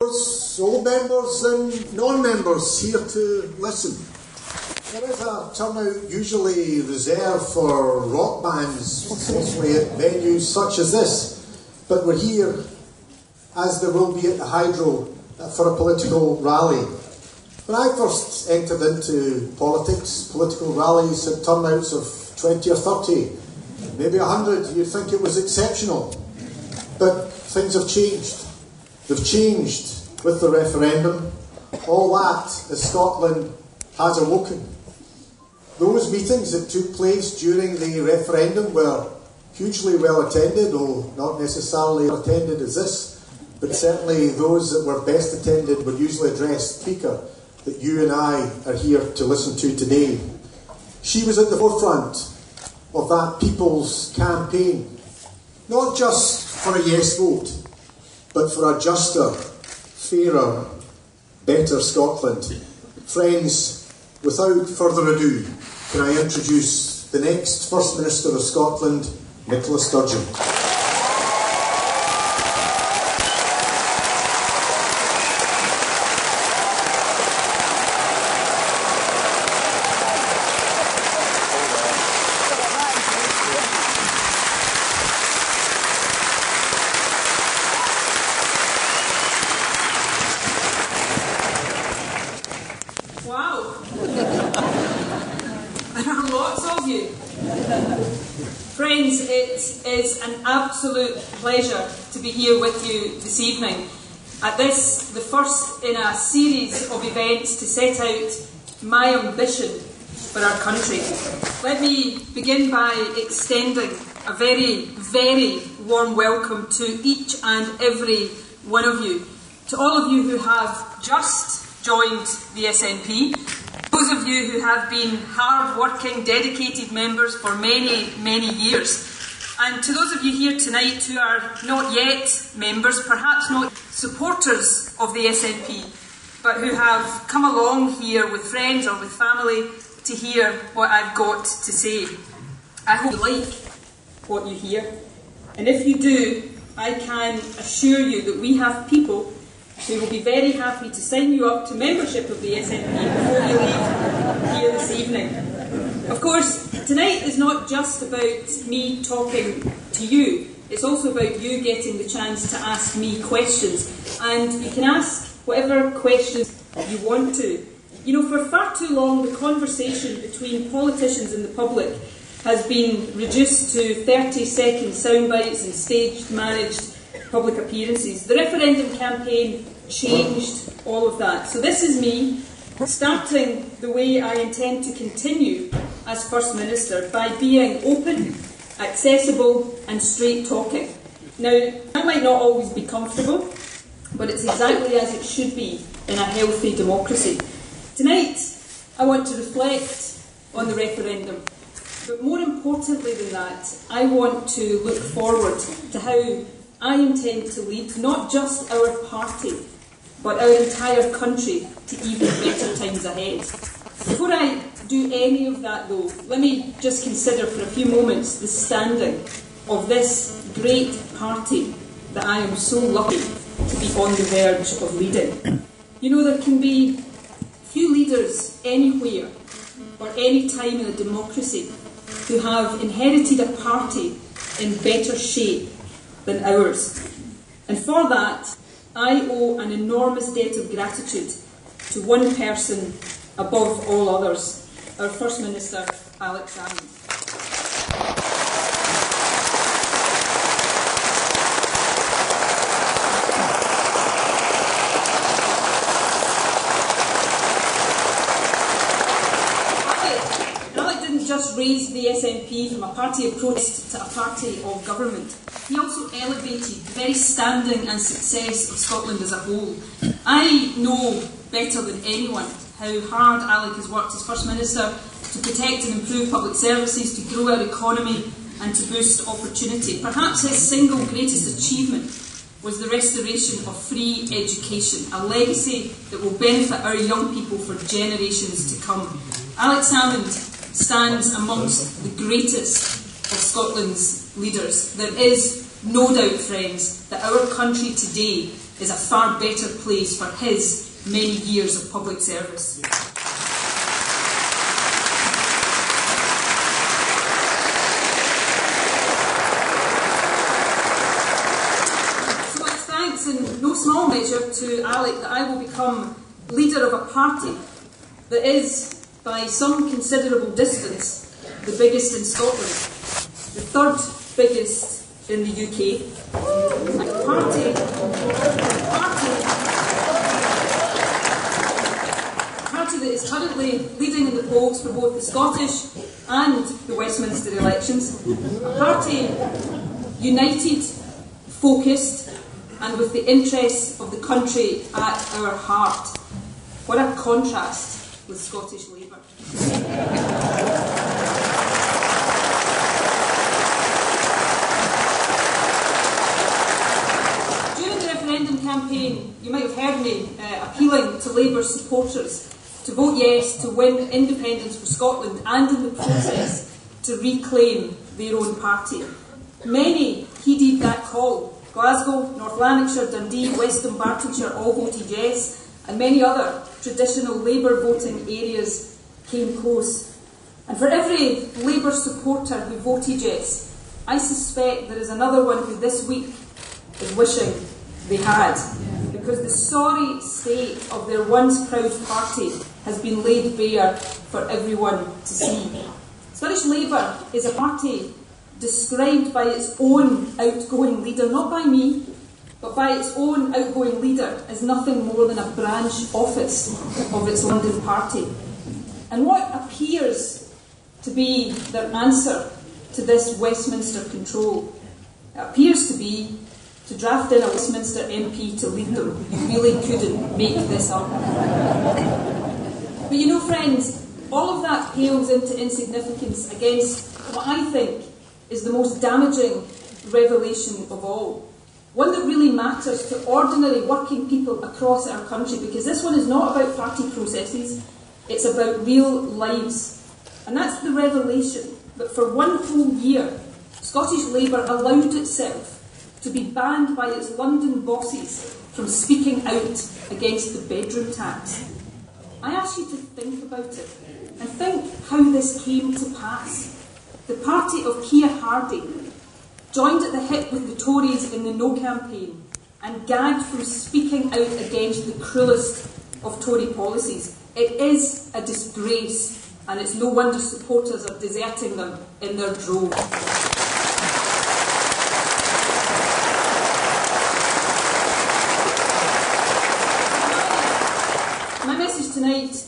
members, old members and non-members here to listen. There is a turnout usually reserved for rock bands, especially at venues such as this, but we're here, as there will be at the Hydro, for a political rally. When I first entered into politics, political rallies had turnouts of 20 or 30, maybe 100. You'd think it was exceptional. But things have changed. They've changed with the referendum. All that as Scotland has awoken. Those meetings that took place during the referendum were hugely well attended, though not necessarily attended as this, but certainly those that were best attended would usually address the speaker that you and I are here to listen to today. She was at the forefront of that people's campaign, not just for a yes vote, but for a juster, fairer, better Scotland. Friends, without further ado, can I introduce the next First Minister of Scotland, Nicola Sturgeon. Friends, it is an absolute pleasure to be here with you this evening at this, the first in a series of events to set out my ambition for our country. Let me begin by extending a very, very warm welcome to each and every one of you. To all of you who have just joined the SNP, those of you who have been hard-working, dedicated members for many, many years, and to those of you here tonight who are not yet members, perhaps not supporters of the SNP, but who have come along here with friends or with family to hear what I've got to say. I hope you like what you hear, and if you do, I can assure you that we have people who will be very happy to sign you up to membership of the SNP before you leave here this evening. Of course, tonight is not just about me talking to you, it's also about you getting the chance to ask me questions. And you can ask whatever questions you want to. You know, for far too long the conversation between politicians and the public has been reduced to 30-second sound bites and staged, managed public appearances. The referendum campaign changed all of that. So this is me starting the way I intend to continue as First Minister, by being open, accessible and straight talking. Now, that might not always be comfortable, but it's exactly as it should be in a healthy democracy. Tonight, I want to reflect on the referendum. But more importantly than that, I want to look forward to how I intend to lead not just our party, but our entire country to even better times ahead. Before I do any of that though, let me just consider for a few moments the standing of this great party that I am so lucky to be on the verge of leading. You know, there can be few leaders anywhere or any time in a democracy who have inherited a party in better shape than ours. And for that, I owe an enormous debt of gratitude to one person above all others, our First Minister, Alex Salmond. Alex didn't just raise the SNP from a party of protest to a party of government. He also elevated the very standing and success of Scotland as a whole. I know better than anyone how hard Alec has worked as First Minister to protect and improve public services, to grow our economy and to boost opportunity. Perhaps his single greatest achievement was the restoration of free education, a legacy that will benefit our young people for generations to come. Alex Salmond stands amongst the greatest of Scotland's leaders. There is no doubt, friends, that our country today is a far better place for his many years of public service. So it's thanks in no small measure to Alec that I will become leader of a party that is, by some considerable distance, the biggest in Scotland, the third biggest in the UK, and a party that is currently leading in the polls for both the Scottish and the Westminster elections, a party united, focused, and with the interests of the country at our heart. What a contrast with Scottish Labour. During the referendum campaign, you might have heard me appealing to Labour supporters to vote yes to win independence for Scotland and in the process to reclaim their own party. Many heeded that call. Glasgow, North Lanarkshire, Dundee, West Dunbartonshire all voted yes, and many other traditional Labour voting areas came close. And for every Labour supporter who voted yes, I suspect there is another one who this week is wishing they had, because the sorry state of their once proud party has been laid bare for everyone to see. Scottish Labour is a party described by its own outgoing leader, not by me, but by its own outgoing leader, as nothing more than a branch office of its London party. And what appears to be their answer to this Westminster control? It appears to be to draft in a Westminster MP to lead them. You really couldn't make this up. But you know, friends, all of that pales into insignificance against what I think is the most damaging revelation of all. One that really matters to ordinary working people across our country, because this one is not about party processes, it's about real lives. And that's the revelation that for one whole year, Scottish Labour allowed itself to be banned by its London bosses from speaking out against the bedroom tax. I ask you to think about it and think how this came to pass. The party of Keir Hardie joined at the hip with the Tories in the No campaign and gagged from speaking out against the cruellest of Tory policies. It is a disgrace, and it's no wonder supporters are deserting them in their droves. My message tonight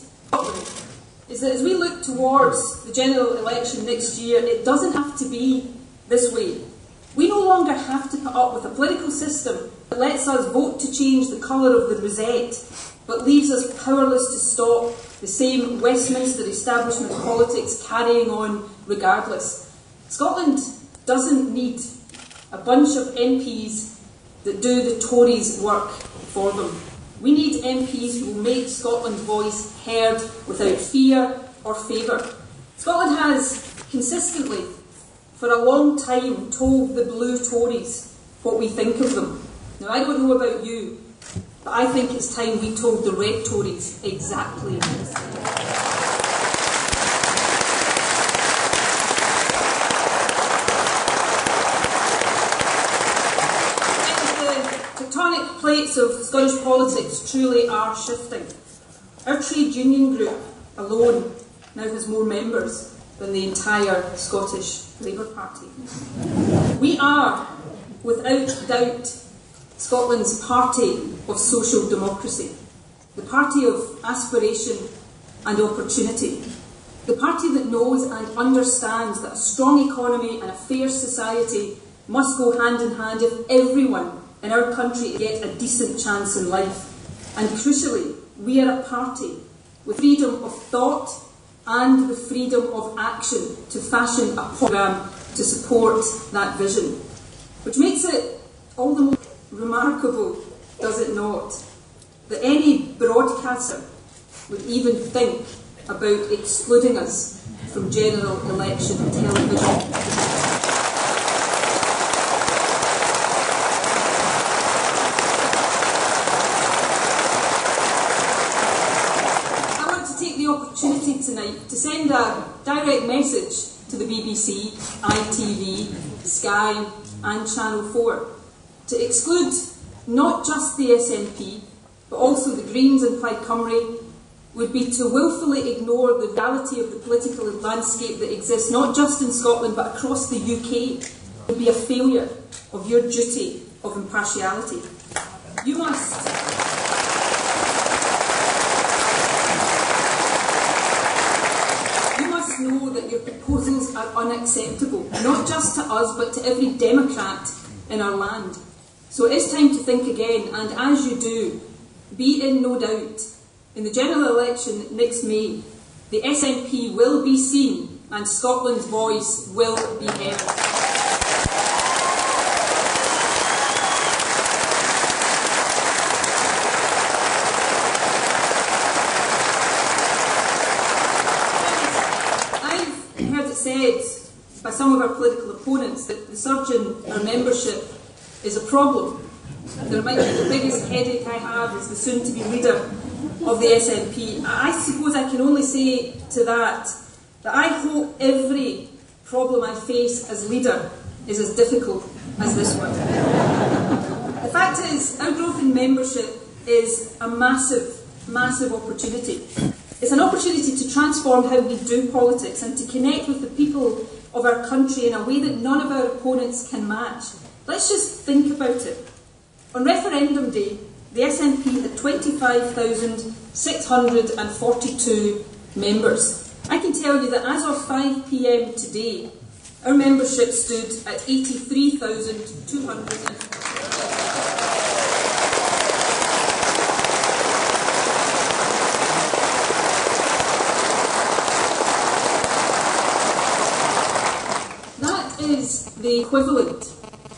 is that as we look towards the general election next year, it doesn't have to be this way. We no longer have to put up with a political system that lets us vote to change the colour of the rosette, but leaves us powerless to stop the same Westminster establishment politics carrying on regardless. Scotland doesn't need a bunch of MPs that do the Tories' work for them. We need MPs who will make Scotland's voice heard without fear or favour. Scotland has consistently, for a long time, told the blue Tories what we think of them. Now, I don't know about you, but I think it's time we told the red Tories exactly the same. The tectonic plates of Scottish politics truly are shifting. Our trade union group alone now has more members than the entire Scottish Labour Party. We are, without doubt, Scotland's party of social democracy, the party of aspiration and opportunity, the party that knows and understands that a strong economy and a fair society must go hand in hand if everyone in our country get a decent chance in life. And crucially, we are a party with freedom of thought and the freedom of action to fashion a programme to support that vision. Which makes it all the more remarkable, does it not, that any broadcaster would even think about excluding us from general election television. opportunity tonight to send a direct message to the BBC, ITV, Sky and Channel 4 to exclude not just the SNP but also the Greens and Plaid Cymru would be to willfully ignore the reality of the political landscape that exists not just in Scotland but across the UK. It would be a failure of your duty of impartiality. You must know that your proposals are unacceptable, not just to us but to every Democrat in our land. So it is time to think again, and as you do, be in no doubt, in the general election next May, the SNP will be seen and Scotland's voice will be heard. Said by some of our political opponents that the surge in our membership is a problem. There might be the biggest headache I have as the soon-to-be leader of the SNP. I suppose I can only say to that I hope every problem I face as leader is as difficult as this one. The fact is, our growth in membership is a massive, massive opportunity. It's an opportunity to transform how we do politics and to connect with the people of our country in a way that none of our opponents can match. Let's just think about it. On referendum day, the SNP had 25,642 members. I can tell you that as of 5 p.m. today, our membership stood at 83,200. The equivalent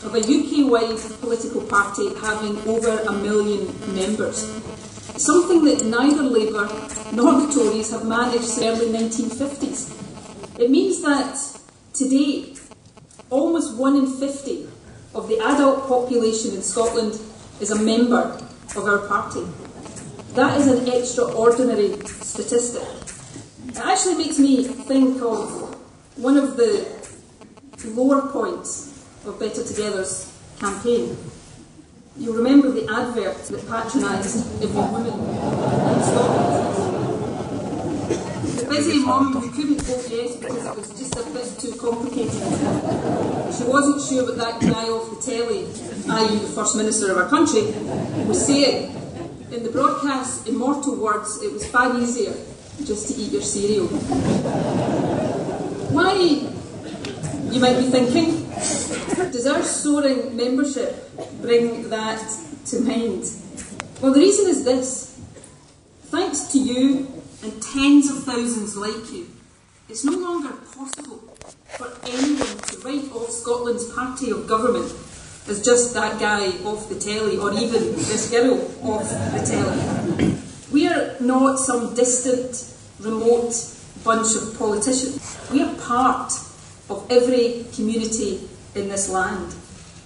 of a UK-wide political party having over 1 million members. Something that neither Labour nor the Tories have managed since the early 1950s. It means that today, almost 1 in 50 of the adult population in Scotland is a member of our party. That is an extraordinary statistic. It actually makes me think of one of the lower points of Better Together's campaign. You'll remember the advert that patronised every woman in Scotland. The busy mum who couldn't vote yes because it was just a bit too complicated. She wasn't sure what that guy off the telly, i.e. the First Minister of our country, was saying. In the broadcast's immortal words, it was far easier just to eat your cereal. Why, you might be thinking, does our soaring membership bring that to mind? Well, the reason is this. Thanks to you and tens of thousands like you, it's no longer possible for anyone to write off Scotland's party of government as just that guy off the telly or even this girl off the telly. We are not some distant, remote bunch of politicians. We are part of every community in this land.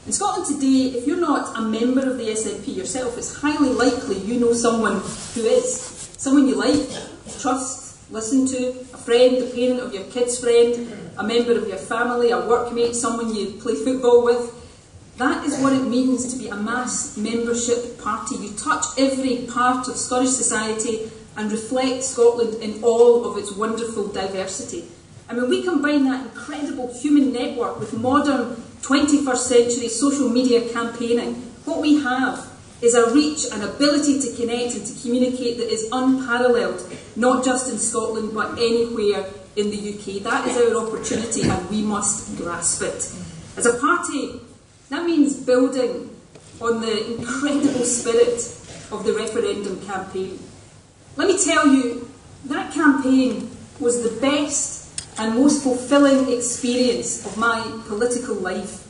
In Scotland today, if you're not a member of the SNP yourself, it's highly likely you know someone who is. Someone you like, trust, listen to, a friend, a parent of your kid's friend, a member of your family, a workmate, someone you play football with. That is what it means to be a mass membership party. You touch every part of Scottish society and reflect Scotland in all of its wonderful diversity. And when we combine that incredible human network with modern 21st century social media campaigning, what we have is a reach and ability to connect and to communicate that is unparalleled, not just in Scotland but anywhere in the UK. That is our opportunity and we must grasp it. As a party, that means building on the incredible spirit of the referendum campaign. Let me tell you, that campaign was the best and most fulfilling experience of my political life.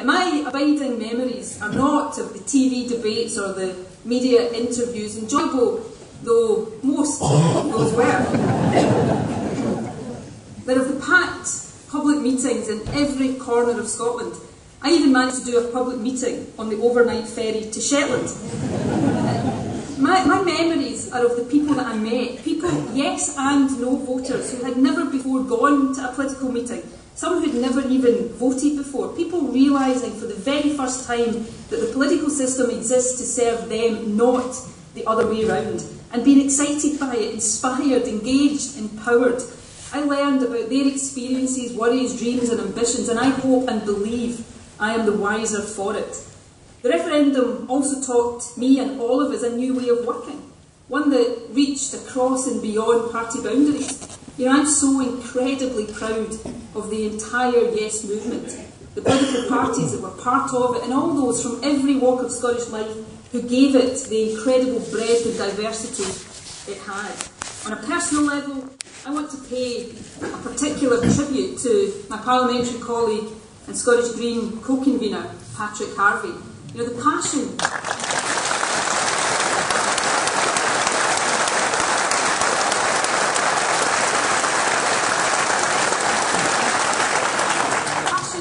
My abiding memories are not of the TV debates or the media interviews, enjoyable though most of those were. They're of the packed public meetings in every corner of Scotland. I even managed to do a public meeting on the overnight ferry to Shetland. My memories are of the people that I met. People, yes and no voters, who had never before gone to a political meeting. Some who had never even voted before. People realising for the very first time that the political system exists to serve them, not the other way around. And being excited by it, inspired, engaged, empowered. I learned about their experiences, worries, dreams and ambitions, and I hope and believe I am the wiser for it. The referendum also taught me and all of us a new way of working, one that reached across and beyond party boundaries. You know, I'm so incredibly proud of the entire Yes movement, the political parties that were part of it, and all those from every walk of Scottish life who gave it the incredible breadth and diversity it had. On a personal level, I want to pay a particular tribute to my parliamentary colleague and Scottish Green co-convener, Patrick Harvey. You know, the passion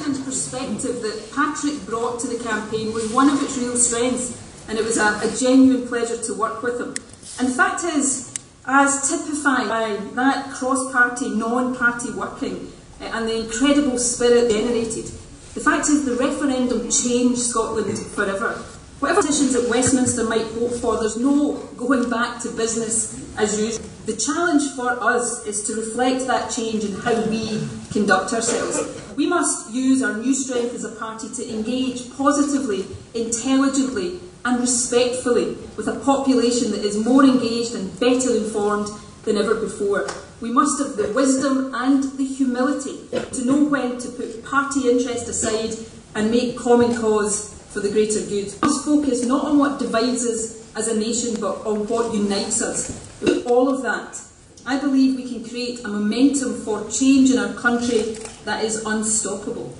and perspective that Patrick brought to the campaign was one of its real strengths, and it was a genuine pleasure to work with him. And the fact is, as typified by that cross-party, non-party working and the incredible spirit generated, the fact is the referendum changed Scotland forever. Whatever politicians at Westminster might hope for, there's no going back to business as usual. The challenge for us is to reflect that change in how we conduct ourselves. We must use our new strength as a party to engage positively, intelligently and respectfully with a population that is more engaged and better informed than ever before. We must have the wisdom and the humility to know when to put party interest aside and make common cause for the greater good. We must focus not on what divides us as a nation, but on what unites us. With all of that, I believe we can create a momentum for change in our country that is unstoppable.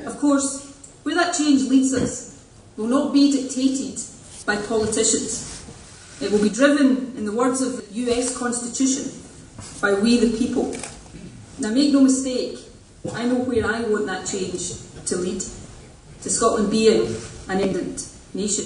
Of course, where that change leads us will not be dictated by politicians. It will be driven, in the words of the US Constitution, by we the people. Now make no mistake, I know where I want that change to lead, to Scotland being an independent nation.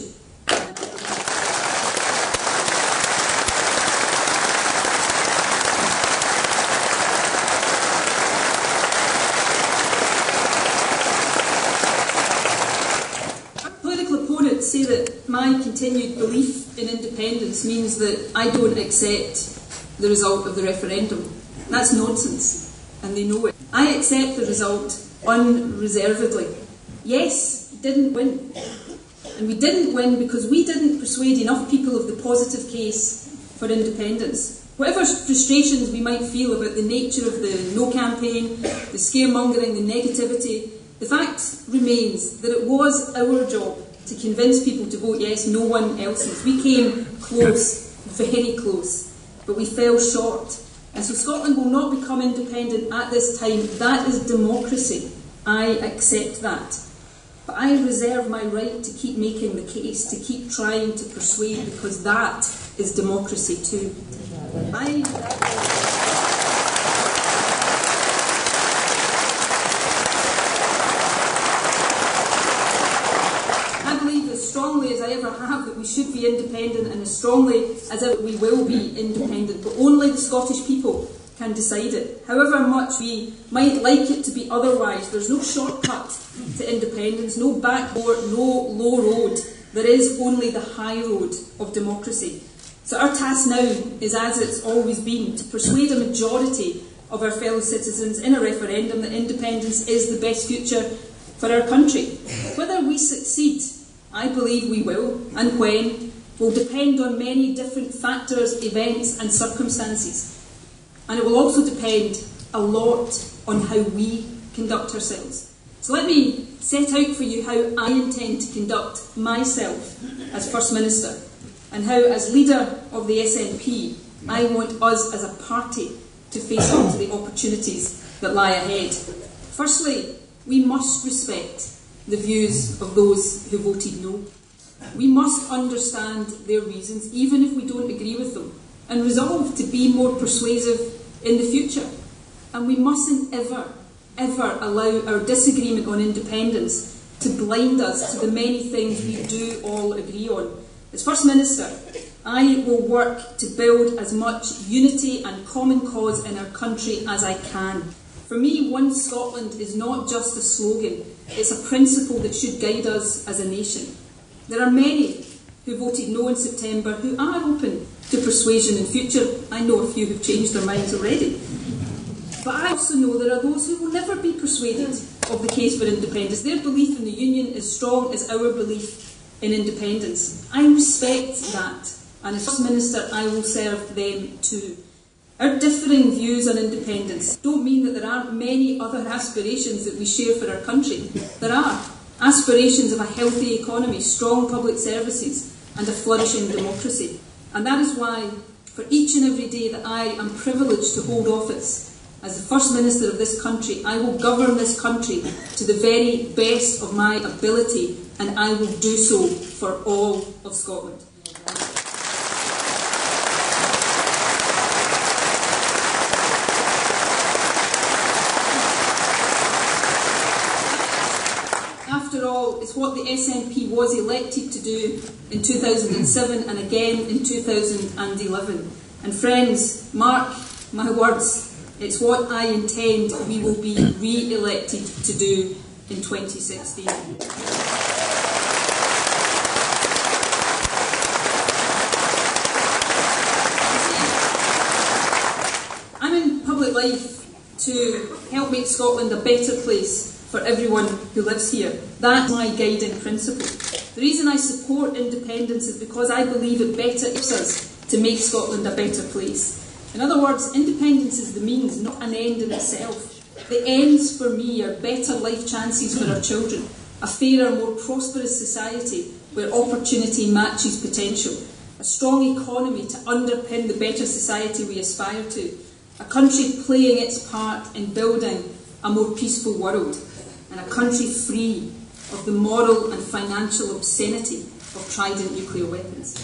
Political opponents say that my continued belief in independence means that I don't accept the result of the referendum. That's nonsense, and they know it. I accept the result unreservedly. Yes, didn't win. And we didn't win because we didn't persuade enough people of the positive case for independence. Whatever frustrations we might feel about the nature of the no campaign, the scaremongering, the negativity, the fact remains that it was our job to convince people to vote yes, no one else's. We came close, very close, but we fell short. And so Scotland will not become independent at this time. That is democracy. I accept that. But I reserve my right to keep making the case, to keep trying to persuade, because that is democracy too. I believe as strongly as I ever have that we should be independent, and as strongly as ever we will be independent, but only the Scottish people can decide it. However much we might like it to be otherwise, there's no shortcut to independence, no backdoor, no low road. There is only the high road of democracy. So our task now is, as it's always been, to persuade a majority of our fellow citizens in a referendum that independence is the best future for our country. Whether we succeed, I believe we will, and when, will depend on many different factors, events and circumstances. And it will also depend a lot on how we conduct ourselves. So let me set out for you how I intend to conduct myself as First Minister, and how, as leader of the SNP, I want us as a party to face up to the opportunities that lie ahead. Firstly, we must respect the views of those who voted no. We must understand their reasons, even if we don't agree with them, and resolve to be more persuasive in the future. And we mustn't ever allow our disagreement on independence to blind us to the many things we do all agree on. As First Minister, I will work to build as much unity and common cause in our country as I can. For me, One Scotland is not just a slogan, it's a principle that should guide us as a nation. There are many who voted no in September who are open to persuasion in future. I know a few who've changed their minds already. But I also know there are those who will never be persuaded of the case for independence. Their belief in the Union is as strong as our belief in independence. I respect that, and as First Minister I will serve them too. Our differing views on independence don't mean that there aren't many other aspirations that we share for our country. There are aspirations of a healthy economy, strong public services and a flourishing democracy. And that is why, for each and every day that I am privileged to hold office, as the First Minister of this country, I will govern this country to the very best of my ability, and I will do so for all of Scotland. After all, it's what the SNP was elected to do in 2007 and again in 2011. And friends, mark my words, it's what I intend we will be re-elected to do in 2016. I'm in public life to help make Scotland a better place for everyone who lives here. That's my guiding principle. The reason I support independence is because I believe it better helps us to make Scotland a better place. In other words, independence is the means, not an end in itself. The ends for me are better life chances for our children, a fairer, more prosperous society where opportunity matches potential, a strong economy to underpin the better society we aspire to, a country playing its part in building a more peaceful world, and a country free of the moral and financial obscenity of trident nuclear weapons.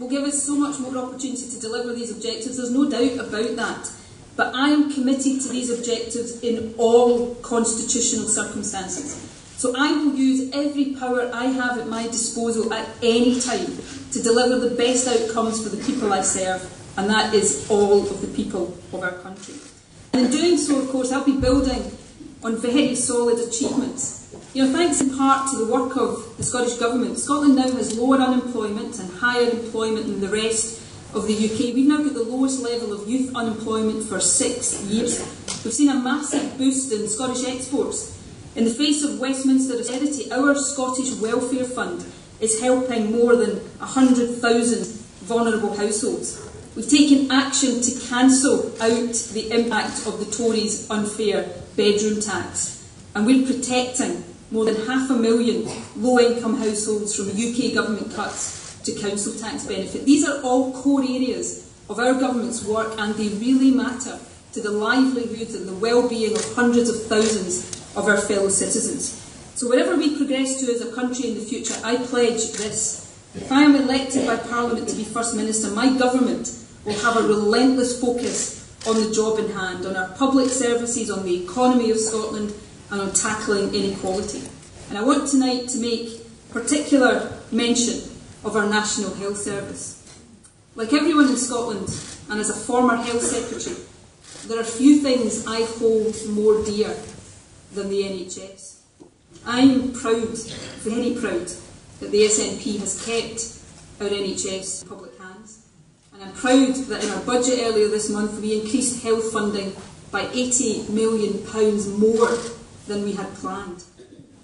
Give us so much more opportunity to deliver these objectives, there's no doubt about that. But I am committed to these objectives in all constitutional circumstances. So I will use every power I have at my disposal at any time to deliver the best outcomes for the people I serve, and that is all of the people of our country. And in doing so, of course, I'll be building on very solid achievements. Thanks in part to the work of the Scottish Government, Scotland now has lower unemployment and higher employment than the rest of the UK. We've now got the lowest level of youth unemployment for 6 years. We've seen a massive boost in Scottish exports. In the face of Westminster austerity, our Scottish Welfare Fund is helping more than 100,000 vulnerable households. We've taken action to cancel out the impact of the Tories' unfair bedroom tax. And we're protecting more than 500,000 low-income households from UK government cuts to council tax benefit. These are all core areas of our government's work, and they really matter to the livelihoods and the well-being of hundreds of thousands of our fellow citizens. So wherever we progress to as a country in the future, I pledge this. If I am elected by Parliament to be First Minister, my government will have a relentless focus on the job in hand, on our public services, on the economy of Scotland, and on tackling inequality. And I want tonight to make particular mention of our National Health Service. Like everyone in Scotland, and as a former Health Secretary, there are few things I hold more dear than the NHS. I'm proud, very proud, that the SNP has kept our NHS in public hands. And I'm proud that in our budget earlier this month we increased health funding by £80 million more than we had planned.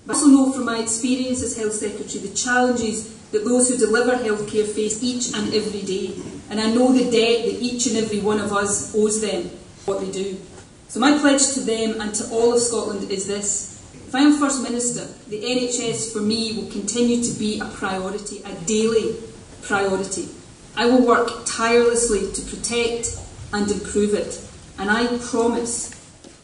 I also know from my experience as Health Secretary the challenges that those who deliver healthcare face each and every day, and I know the debt that each and every one of us owes them for what they do. So my pledge to them and to all of Scotland is this: if I am First Minister, the NHS for me will continue to be a priority, a daily priority. I will work tirelessly to protect and improve it, and I promise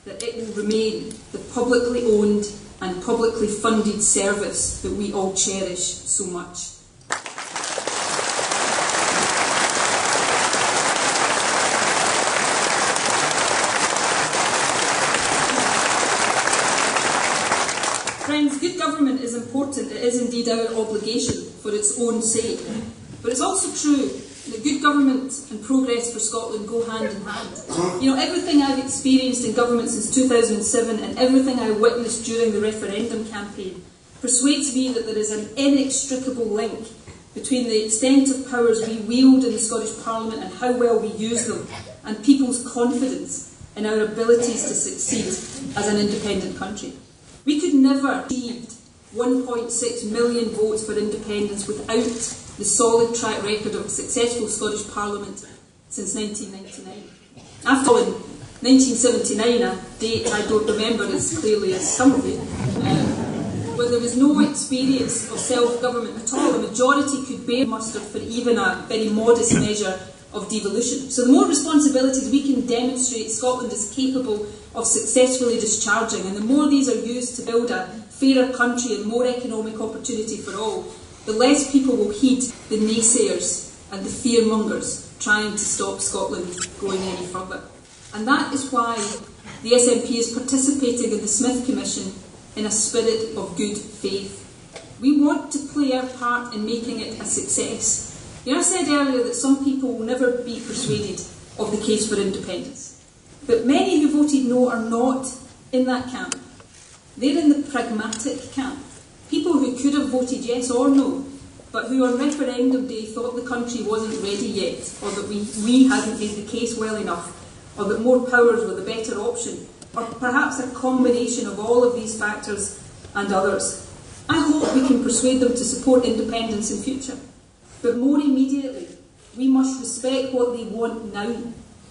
that it will remain the publicly owned and publicly funded service that we all cherish so much. Friends, good government is important. It is indeed our obligation for its own sake. But it's also true that good government and progress for Scotland go hand in hand. You know, everything I've experienced in government since 2007 and everything I witnessed during the referendum campaign persuades me that there is an inextricable link between the extent of powers we wield in the Scottish Parliament and how well we use them, and people's confidence in our abilities to succeed as an independent country. We could never achieve 1.6 million votes for independence without the solid track record of a successful Scottish Parliament since 1999. After all, in 1979, a date I don't remember as clearly as some of you, where there was no experience of self-government at all, a majority could bear muster for even a very modest measure of devolution. So the more responsibilities we can demonstrate Scotland is capable of successfully discharging, and the more these are used to build a fairer country and more economic opportunity for all, the less people will heed the naysayers and the fearmongers trying to stop Scotland going any further. And that is why the SNP is participating in the Smith Commission in a spirit of good faith. We want to play our part in making it a success. You know, I said earlier that some people will never be persuaded of the case for independence. But many who voted no are not in that camp. They're in the pragmatic camp. People who could have voted yes or no, but who on referendum day thought the country wasn't ready yet, or that we hadn't made the case well enough, or that more powers were the better option, or perhaps a combination of all of these factors and others. I hope we can persuade them to support independence in future. But more immediately, we must respect what they want now,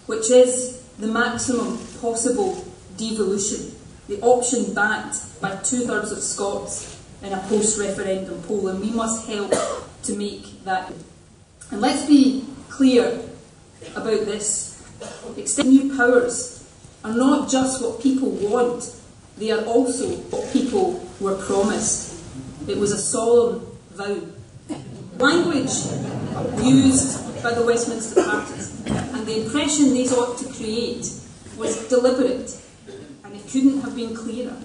which is the maximum possible devolution, the option backed by 2/3 of Scots in a post-referendum poll, and we must help to make that. And let's be clear about this. Extending new powers are not just what people want, they are also what people were promised. It was a solemn vow. Language used by the Westminster parties and the impression they sought to create was deliberate, and it couldn't have been clearer.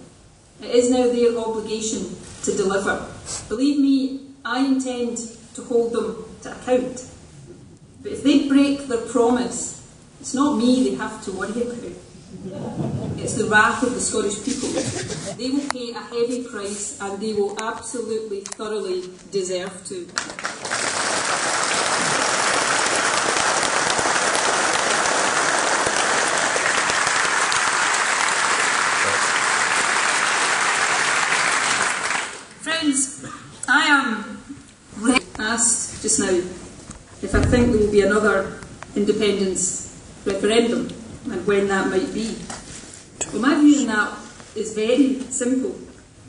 It is now their obligation to deliver. Believe me, I intend to hold them to account. But if they break their promise, it's not me they have to worry about. It's the wrath of the Scottish people. They will pay a heavy price, and they will absolutely, thoroughly deserve to. Friends, I am asked just now if I think there will be another independence referendum and when that might be. Well, my view on that is very simple.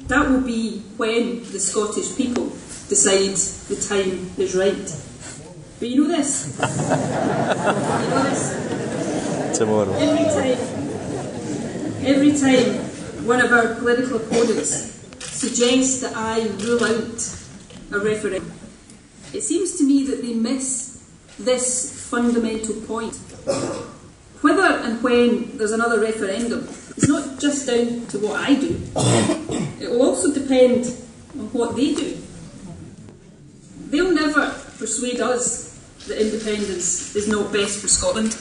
That will be when the Scottish people decide the time is right. But you know this. You know this. Tomorrow. Every time one of our political opponents suggests that I rule out a referendum, it seems to me that they miss this fundamental point. Whether and when there's another referendum is not just down to what I do. It will also depend on what they do. They'll never persuade us that independence is not best for Scotland.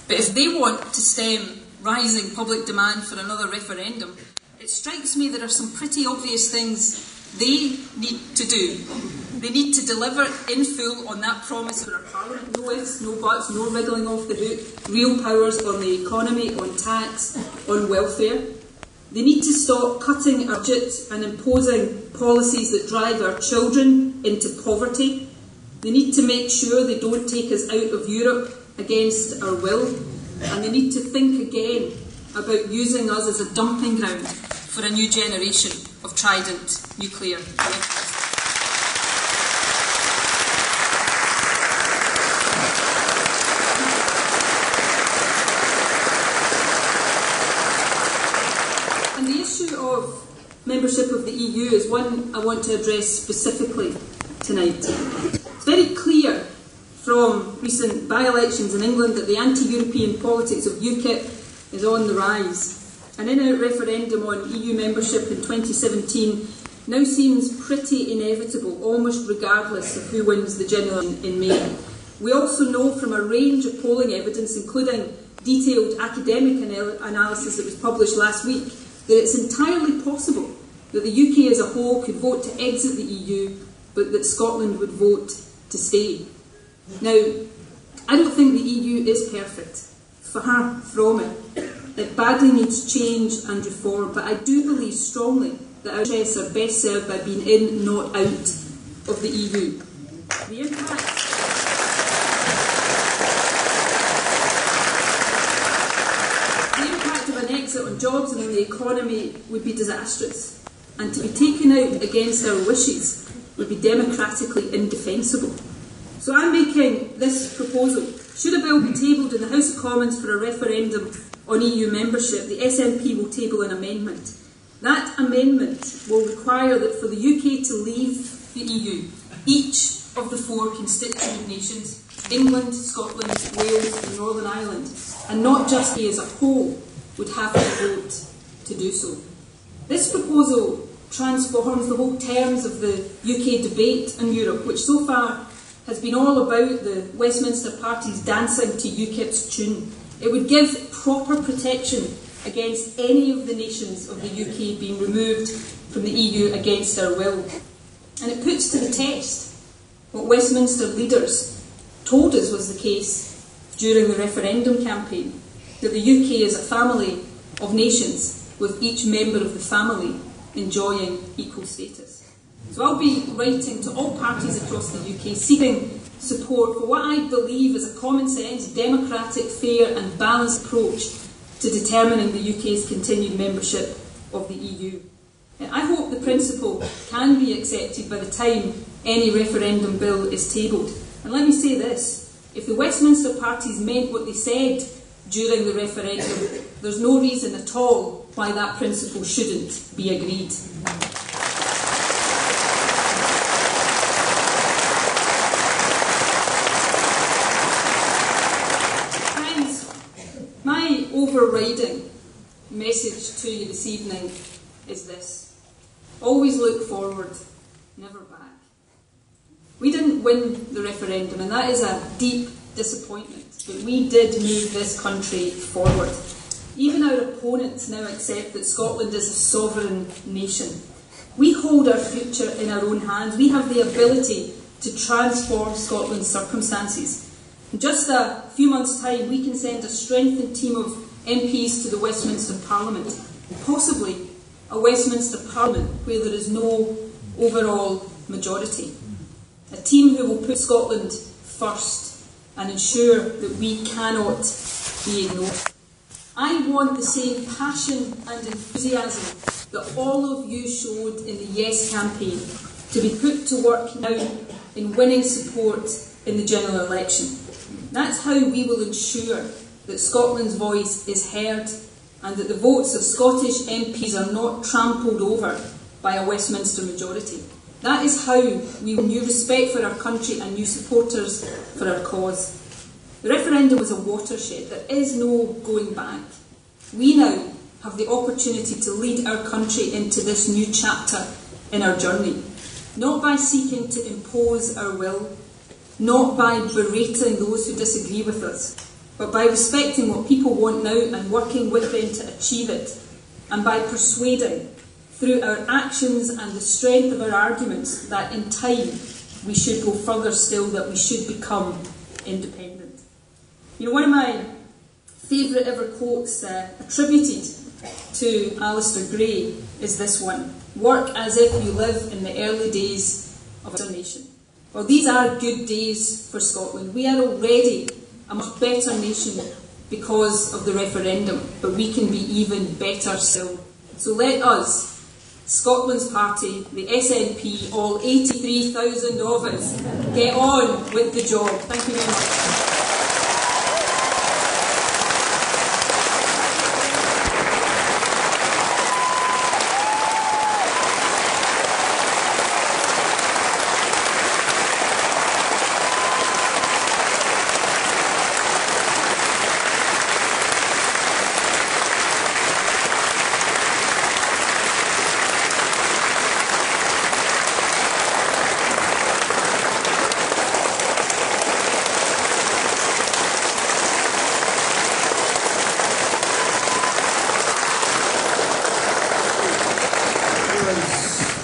But if they want to stem rising public demand for another referendum, it strikes me there are some pretty obvious things they need to do. They need to deliver in full on that promise for our Parliament. No ifs, no buts, no wriggling off the hook. Real powers on the economy, on tax, on welfare. They need to stop cutting our budget and imposing policies that drive our children into poverty. They need to make sure they don't take us out of Europe against our will. And they need to think again about using us as a dumping ground for a new generation of Trident nuclear weapons. And the issue of membership of the EU is one I want to address specifically tonight. It's very clear from recent by-elections in England that the anti-European politics of UKIP is on the rise. an in-out referendum on EU membership in 2017 now seems pretty inevitable, almost regardless of who wins the general in May. We also know from a range of polling evidence, including detailed academic analysis that was published last week, that it's entirely possible that the UK as a whole could vote to exit the EU, but that Scotland would vote to stay. Now, I don't think the EU is perfect, far from it. It badly needs change and reform, but I do believe strongly that our interests are best served by being in, not out, of the EU. The impact of an exit on jobs and on the economy would be disastrous, and to be taken out against our wishes would be democratically indefensible. So I'm making this proposal. Should a bill be tabled in the House of Commons for a referendum on EU membership, the SNP will table an amendment. That amendment will require that for the UK to leave the EU, each of the 4 constituent nations, England, Scotland, Wales and Northern Ireland, and not just the as a whole, would have to vote to do so. This proposal transforms the whole terms of the UK debate in Europe, which so far has been all about the Westminster parties dancing to UKIP's tune. It would give proper protection against any of the nations of the UK being removed from the EU against our will. And it puts to the test what Westminster leaders told us was the case during the referendum campaign, that the UK is a family of nations with each member of the family enjoying equal status. So I'll be writing to all parties across the UK seeking support for what I believe is a common sense, democratic, fair and balanced approach to determining the UK's continued membership of the EU. I hope the principle can be accepted by the time any referendum bill is tabled. And let me say this, if the Westminster parties meant what they said during the referendum, there's no reason at all why that principle shouldn't be agreed. My overriding message to you this evening is this. Always look forward, never back. We didn't win the referendum, and that is a deep disappointment, but we did move this country forward. Even our opponents now accept that Scotland is a sovereign nation. We hold our future in our own hands. We have the ability to transform Scotland's circumstances. In just a few months' time, we can send a strengthened team of MPs to the Westminster Parliament, possibly a Westminster Parliament where there is no overall majority. A team who will put Scotland first and ensure that we cannot be ignored. I want the same passion and enthusiasm that all of you showed in the Yes campaign to be put to work now in winning support in the general election. That's how we will ensure that Scotland's voice is heard and that the votes of Scottish MPs are not trampled over by a Westminster majority. That is how we win new respect for our country and new supporters for our cause. The referendum was a watershed. There is no going back. We now have the opportunity to lead our country into this new chapter in our journey, not by seeking to impose our will, not by berating those who disagree with us, but by respecting what people want now and working with them to achieve it, and by persuading through our actions and the strength of our arguments that in time we should go further still, that we should become independent. You know, one of my favourite ever quotes attributed to Alistair Gray is this one: "Work as if you live in the early days of our nation." Well, these are good days for Scotland. We are already a much better nation because of the referendum, but we can be even better still. So let us, Scotland's party, the SNP, all 83,000 of us, get on with the job. Thank you very much.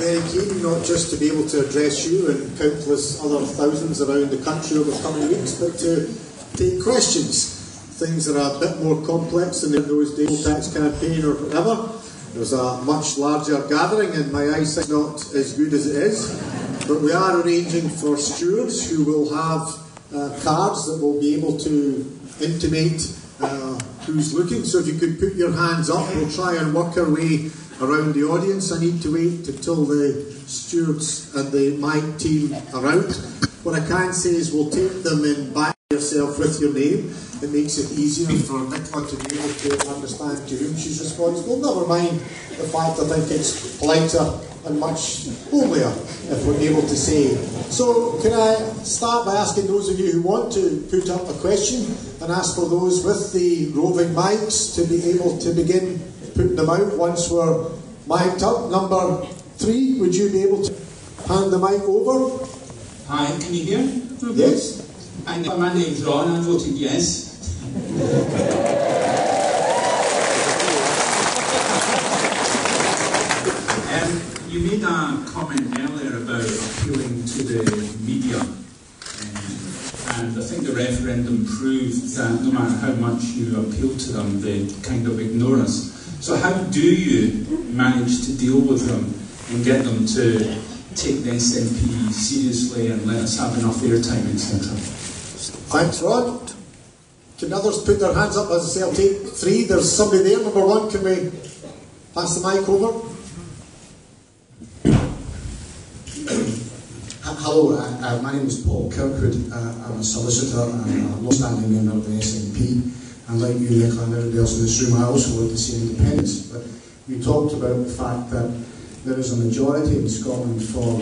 very keen not just to be able to address you and countless other thousands around the country over the coming weeks, but to take questions. Things that are a bit more complex than in those days, tax campaign or whatever. There's a much larger gathering and my eyesight's not as good as it is. But we are arranging for stewards who will have cards that will be able to intimate who's looking. So if you could put your hands up, we'll try and work our way around the audience. I need to wait until the stewards and the mic team are out. What I can say is we'll take them in back yourself with your name. It makes it easier for Nicola to be able to understand to whom she's responsible. Never mind the fact I think it's politer and much homelier if we're able to say. So can I start by asking those of you who want to put up a question and ask for those with the roving mics to be able to begin putting them out once we're mic'd up. Number 3, would you be able to hand the mic over? Hi, can you hear? Yes. My name's Ron, I voted yes. You made a comment earlier about appealing to the media, and I think the referendum proved that no matter how much you appeal to them, they kind of ignore us. So how do you manage to deal with them and get them to take the SNP seriously and let us have enough airtime, etc.? Thanks, Ron. Can others put their hands up? As I say, I'll take 3. There's somebody there. Number 1, can we pass the mic over? Hello, my name is Paul Kirkwood. I'm a solicitor and a long-standing member of the SNP. And like you, Nicola, and everybody else in this room, I also want to see independence. But you talked about the fact that there is a majority in Scotland for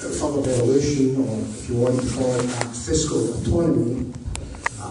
further devolution, or if you want to call it that, fiscal autonomy.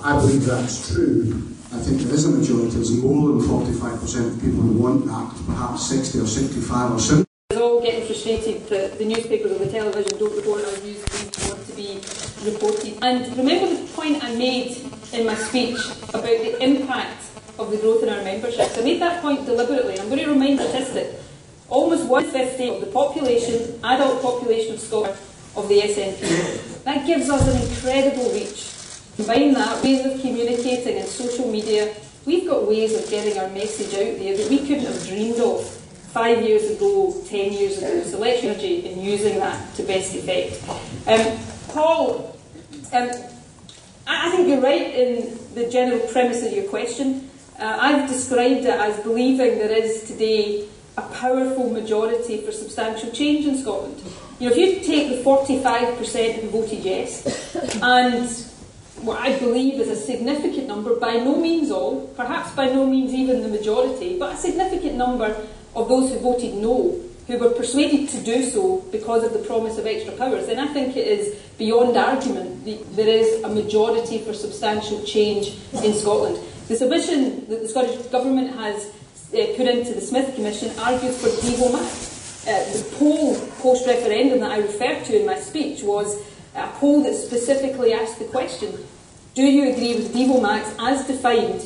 I believe that's true. I think there is a majority. There's more than 45% of people who want that, perhaps 60 or 65 or 70. We're all getting frustrated that the newspapers or the television don't report our news we want to be reported. And remember the point I made in my speech about the impact of the growth in our memberships. I made that point deliberately. I'm going to remind statistics. Almost 1/50 of the population, adult population of Scotland, of the SNP. That gives us an incredible reach. Combine that, ways of communicating and social media, we've got ways of getting our message out there that we couldn't have dreamed of 5 years ago, 10 years ago. So let's energy in using that to best effect. Paul, I think you're right in the general premise of your question. I've described it as believing there is today a powerful majority for substantial change in Scotland. You know, if you take the 45% who voted yes, and what I believe is a significant number, by no means all, perhaps by no means even the majority, but a significant number of those who voted no, who were persuaded to do so because of the promise of extra powers, then I think it is beyond argument that there is a majority for substantial change in Scotland. The submission that the Scottish Government has put into the Smith Commission argues for Devo Max. The poll post-referendum that I referred to in my speech was a poll that specifically asked the question, do you agree with Devo Max as defined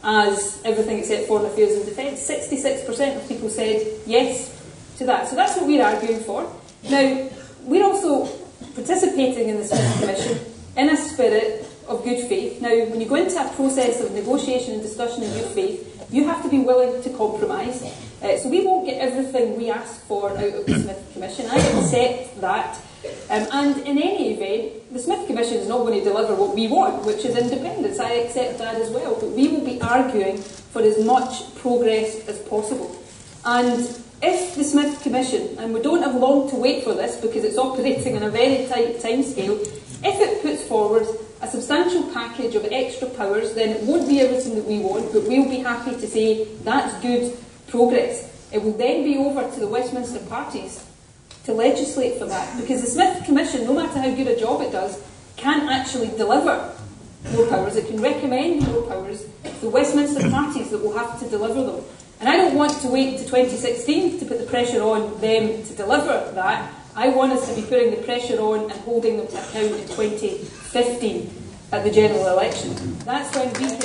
as everything except foreign affairs and defence? 66% of people said yes to that. So that's what we're arguing for. Now, we're also participating in the Smith Commission in a spirit of good faith. Now, when you go into a process of negotiation and discussion in good faith, you have to be willing to compromise. So we won't get everything we ask for out of the Smith Commission. I accept that. And in any event, the Smith Commission is not going to deliver what we want, which is independence. I accept that as well. But we will be arguing for as much progress as possible. And if the Smith Commission, and we don't have long to wait for this because it's operating on a very tight timescale, if it puts forward a substantial package of extra powers, then it won't be everything that we want, but we'll be happy to say that's good progress. It will then be over to the Westminster parties to legislate for that, because the Smith Commission, no matter how good a job it does, can't actually deliver more powers. It can recommend more powers. It's the Westminster parties that will have to deliver them. And I don't want to wait to 2016 to put the pressure on them to deliver that. I want us to be putting the pressure on and holding them to account in 2015 at the general election. That's when we can...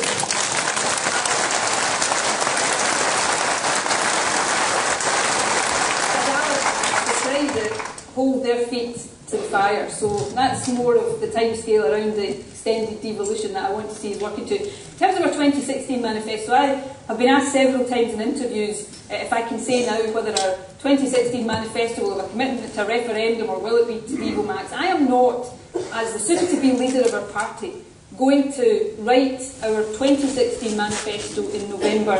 hold their feet to the fire. So that's more of the timescale around the extended devolution that I want to see is working to. In terms of our 2016 manifesto, I have been asked several times in interviews if I can say now whether our 2016 manifesto will have a commitment to a referendum or will it be to leave Max. I am not, as the soon-to-be leader of our party, going to write our 2016 manifesto in November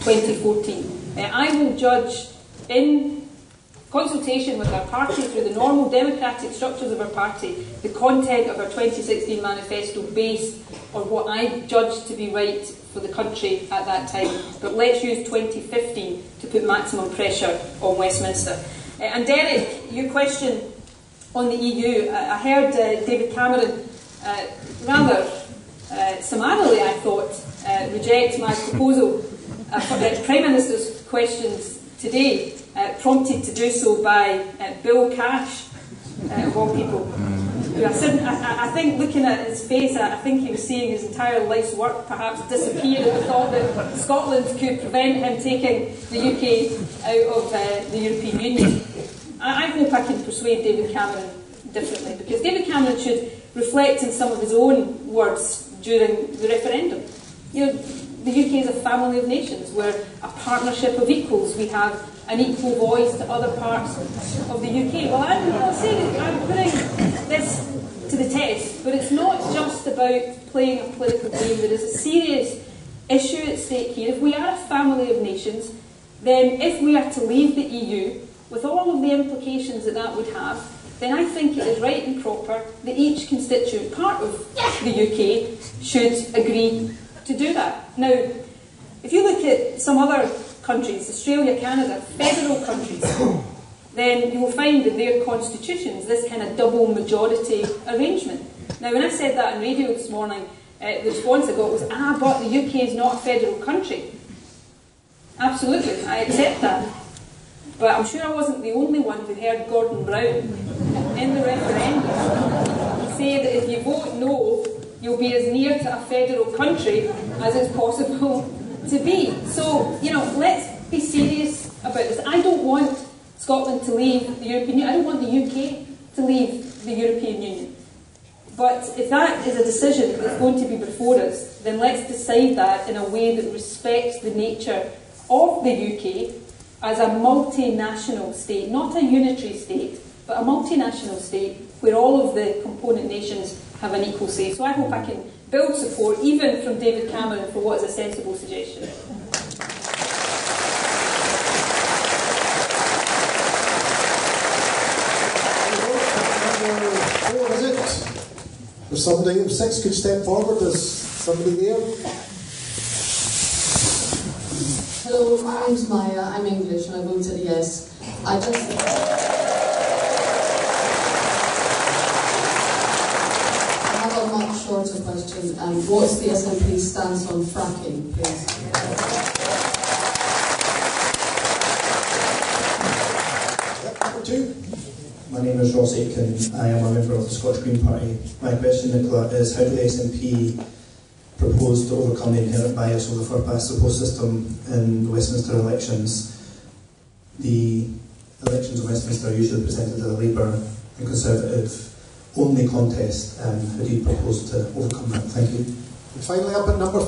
2014. I will judge in consultation with our party through the normal democratic structures of our party the content of our 2016 manifesto based on what I judge to be right for the country at that time. But let's use 2015 to put maximum pressure on Westminster. And Derek, your question on the EU, I heard David Cameron rather summarily, I thought, reject my proposal for the Prime Minister's questions today, prompted to do so by Bill Cash, of all people. Who I think, looking at his face, I think he was seeing his entire life's work perhaps disappear at the thought that Scotland could prevent him taking the UK out of the European Union. I hope I can persuade David Cameron differently, because David Cameron should reflect on some of his own words during the referendum. You know, the UK is a family of nations. We're a partnership of equals. We have an equal voice to other parts of the UK. Well, I'll say that I'm putting this to the test, but it's not just about playing a political game. There is a serious issue at stake here. If we are a family of nations, then if we are to leave the EU, with all of the implications that that would have, then I think it is right and proper that each constituent part of the UK should agree to do that. Now, if you look at some other countries, Australia, Canada, federal countries, then you will find in their constitutions this kind of double majority arrangement. Now, when I said that on radio this morning, the response I got was, but the UK is not a federal country. Absolutely, I accept that. But I'm sure I wasn't the only one who heard Gordon Brown in the referendum say that if you vote no, you'll be as near to a federal country as it's possible to be. So, you know, let's be serious about this. I don't want Scotland to leave the European Union. I don't want the UK to leave the European Union. But if that is a decision that's going to be before us, then let's decide that in a way that respects the nature of the UK as a multinational state, not a unitary state, but a multinational state where all of the component nations have an equal say. So I hope I can build support, even from David Cameron, for what is a sensible suggestion. Four, is it? There's somebody, if six could step forward, there's somebody there. Hello, my name's Maya, I'm English and I voted yes. I have a much shorter question. What's the SNP stance on fracking, please? Number two. My name is Ross Aitken. I am a member of the Scottish Green Party. My question, Nicola, is how do the SNP propose to overcome the inherent bias of the first-past-the-post system in the Westminster elections? The elections of Westminster are usually presented as a Labour and Conservative only contest. How do you propose to overcome that? Thank you. And finally, up at number 5.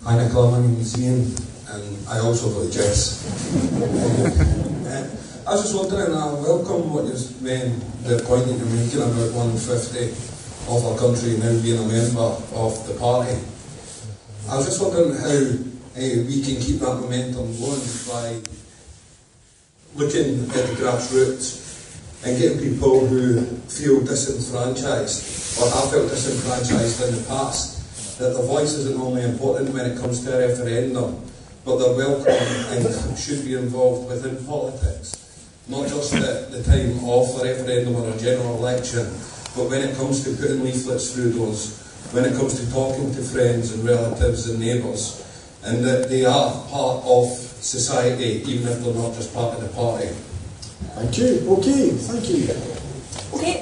Hi Nicola, my name is Ian, and I also voted yes. I was just wondering, I welcome what you're saying, the point that you're making about 150 of our country now being a member of the party. I was just wondering how we can keep that momentum going by looking at the grassroots and getting people who feel disenfranchised or have felt disenfranchised in the past, that their voice isn't only important when it comes to a referendum, but they're welcome and should be involved within politics. Not just at the time of a referendum or a general election, but when it comes to putting leaflets through doors, when it comes to talking to friends and relatives and neighbours, and that they are part of society, even if they're not just part of the party. Thank you. Okay, thank you. Okay,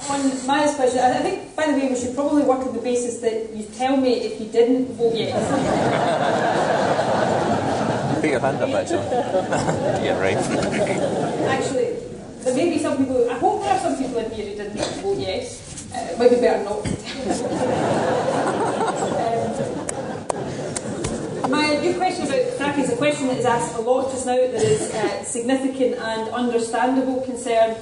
on Maya's question, I think, by the way, we should probably work on the basis that you tell me if you didn't vote yes. Put your hand up, actually. Yeah, right. Actually, there may be some people, I hope there are some people in here who didn't vote yes. It might be better not to. Your question about fracking is a question that is asked a lot just now. There is significant and understandable concern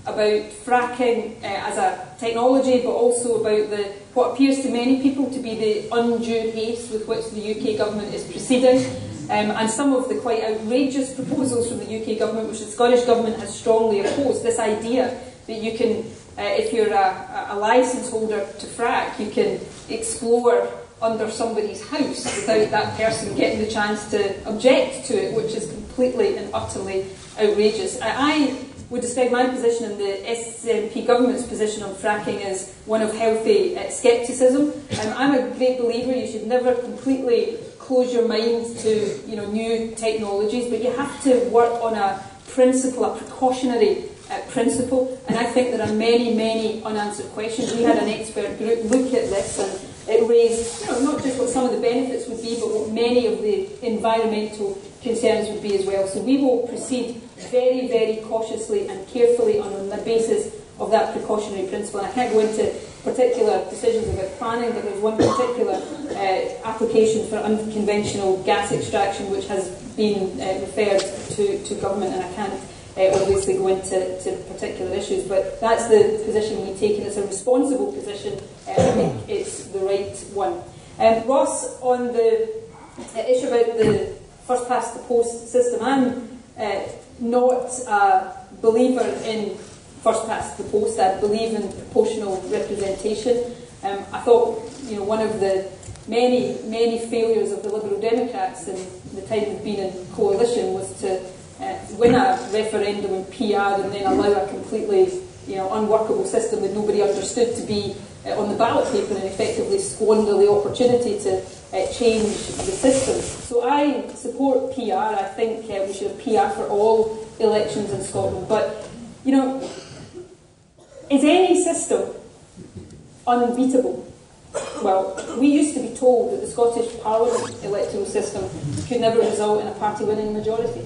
about fracking as a technology, but also about what appears to many people to be the undue haste with which the UK government is proceeding, and some of the quite outrageous proposals from the UK government, which the Scottish government has strongly opposed. This idea that you can, if you're a licence holder to frack, you can explore under somebody's house without that person getting the chance to object to it, which is completely and utterly outrageous. I would describe my position and the SNP government's position on fracking as one of healthy scepticism. I'm a great believer you should never completely close your mind to new technologies, but you have to work on a principle, a precautionary principle, and I think there are many, many unanswered questions. We had an expert group look at this, and it raised not just what some of the benefits would be, but what many of the environmental concerns would be as well. So we will proceed very, very cautiously and carefully on the basis of that precautionary principle. And I can't go into particular decisions about planning, but there's one particular application for unconventional gas extraction which has been referred to government, and I can't obviously go into particular issues, but that's the position we take, and it's a responsible position. I think it's the right one. Ross, on the issue about the first past the post system, I'm not a believer in first past the post. I believe in proportional representation. I thought one of the many failures of the Liberal Democrats in the time they've been in coalition was to win a referendum in PR and then allow a completely unworkable system that nobody understood to be on the ballot paper, and effectively squander the opportunity to change the system. So I support PR. I think we should have PR for all elections in Scotland. But is any system unbeatable? Well, we used to be told that the Scottish Parliament electoral system could never result in a party winning a majority,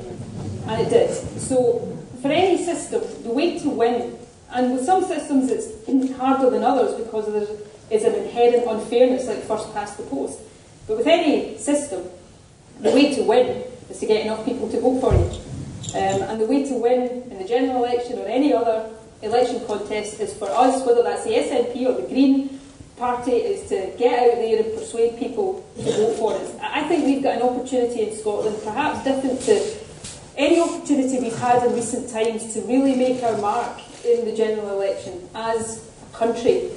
and it did. So for any system, the way to win, and with some systems it's harder than others because there is an inherent unfairness, like first past the post. But with any system, the way to win is to get enough people to vote for you. And the way to win in the general election or any other election contest is for us, whether that's the SNP or the Green Party, is to get out there and persuade people to vote for us. I think we've got an opportunity in Scotland, perhaps different to any opportunity we've had in recent times, to really make our mark in the general election as a country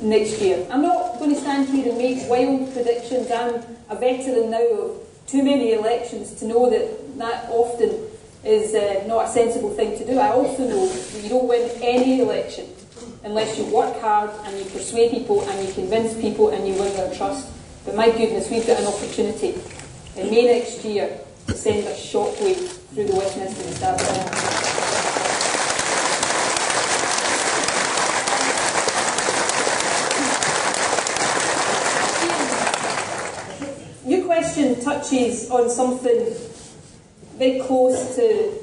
next year. I'm not going to stand here and make wild predictions. I'm a veteran now of too many elections to know that often is not a sensible thing to do. I also know that you don't win any election unless you work hard and you persuade people and you convince people and you win their trust. But my goodness, we've got an opportunity in May next year to send a shockwave through the Westminster establishment. Your question touches on something very close to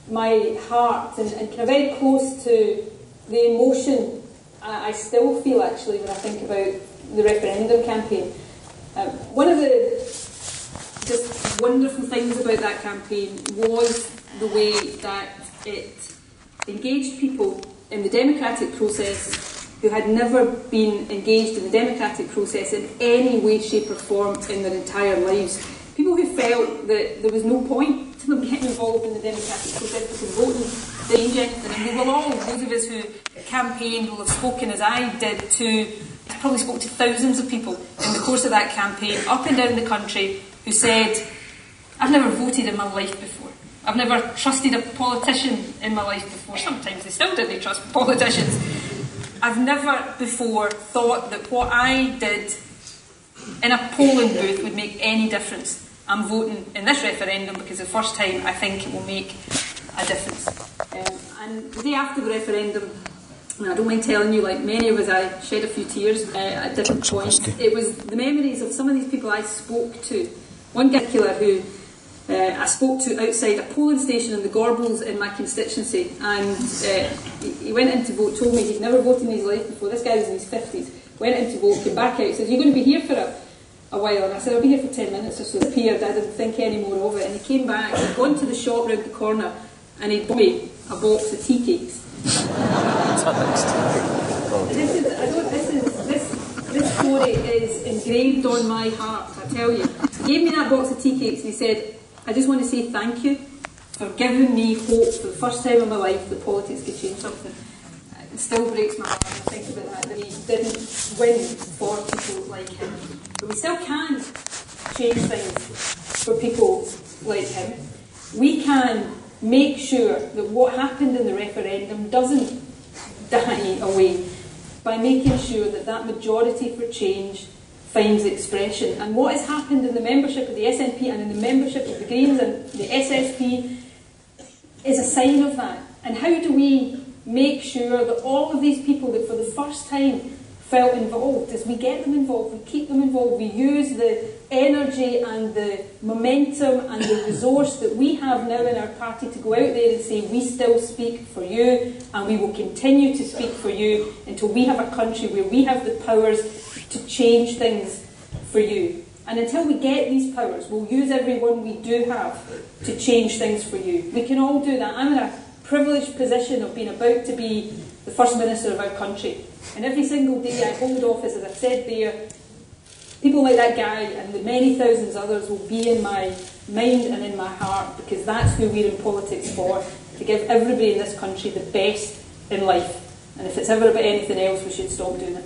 my heart and kind of very close to the emotion I still feel actually when I think about the referendum campaign. One of the just wonderful things about that campaign was the way that it engaged people in the democratic process who had never been engaged in the democratic process in any way, shape or form in their entire lives. People who felt that there was no point to them getting involved in the democratic process because voting didn't change anything. And we will all, those of us who campaigned, will have spoken as I did to, I probably spoke to thousands of people in the course of that campaign up and down the country who said, I've never voted in my life before. I've never trusted a politician in my life before. Sometimes they still didn't trust politicians. I've never before thought that what I did in a polling booth would make any difference. I'm voting in this referendum because the first time I think it will make a difference. And the day after the referendum, I don't mind telling you, like many of us, I shed a few tears at different points. It was the memories of some of these people I spoke to. One particular who I spoke to outside a polling station in the Gorbals in my constituency, and he went in to vote, told me he'd never voted in his life before. This guy was in his 50s, went in to vote, came back out, says, "You're going to be here for a while?" And I said, "I'll be here for 10 minutes or so." He appeared, I didn't think any more of it, and he came back, he'd gone to the shop round the corner, and he'd bought me a box of tea cakes. This story is engraved on my heart, I tell you. He gave me that box of tea cakes and he said, "I just want to say thank you for giving me hope for the first time in my life that politics could change something." It still breaks my heart to think about that he didn't win for people like him. But we still can change things for people like him. We can make sure that what happened in the referendum doesn't die away by making sure that that majority for change finds expression. And what has happened in the membership of the SNP and in the membership of the Greens and the SSP is a sign of that. And how do we make sure that all of these people that for the first time felt involved, as we get them involved, we keep them involved, we use the energy and the momentum and the resource that we have now in our party to go out there and say, we still speak for you and we will continue to speak for you until we have a country where we have the powers to change things for you. And until we get these powers, we'll use every one we do have to change things for you. We can all do that. I'm in a privileged position of being about to be the First Minister of our country. And every single day I hold office, as I've said there, people like that guy and the many thousands others will be in my mind and in my heart, because that's who we're in politics for, to give everybody in this country the best in life. And if it's ever about anything else, we should stop doing it.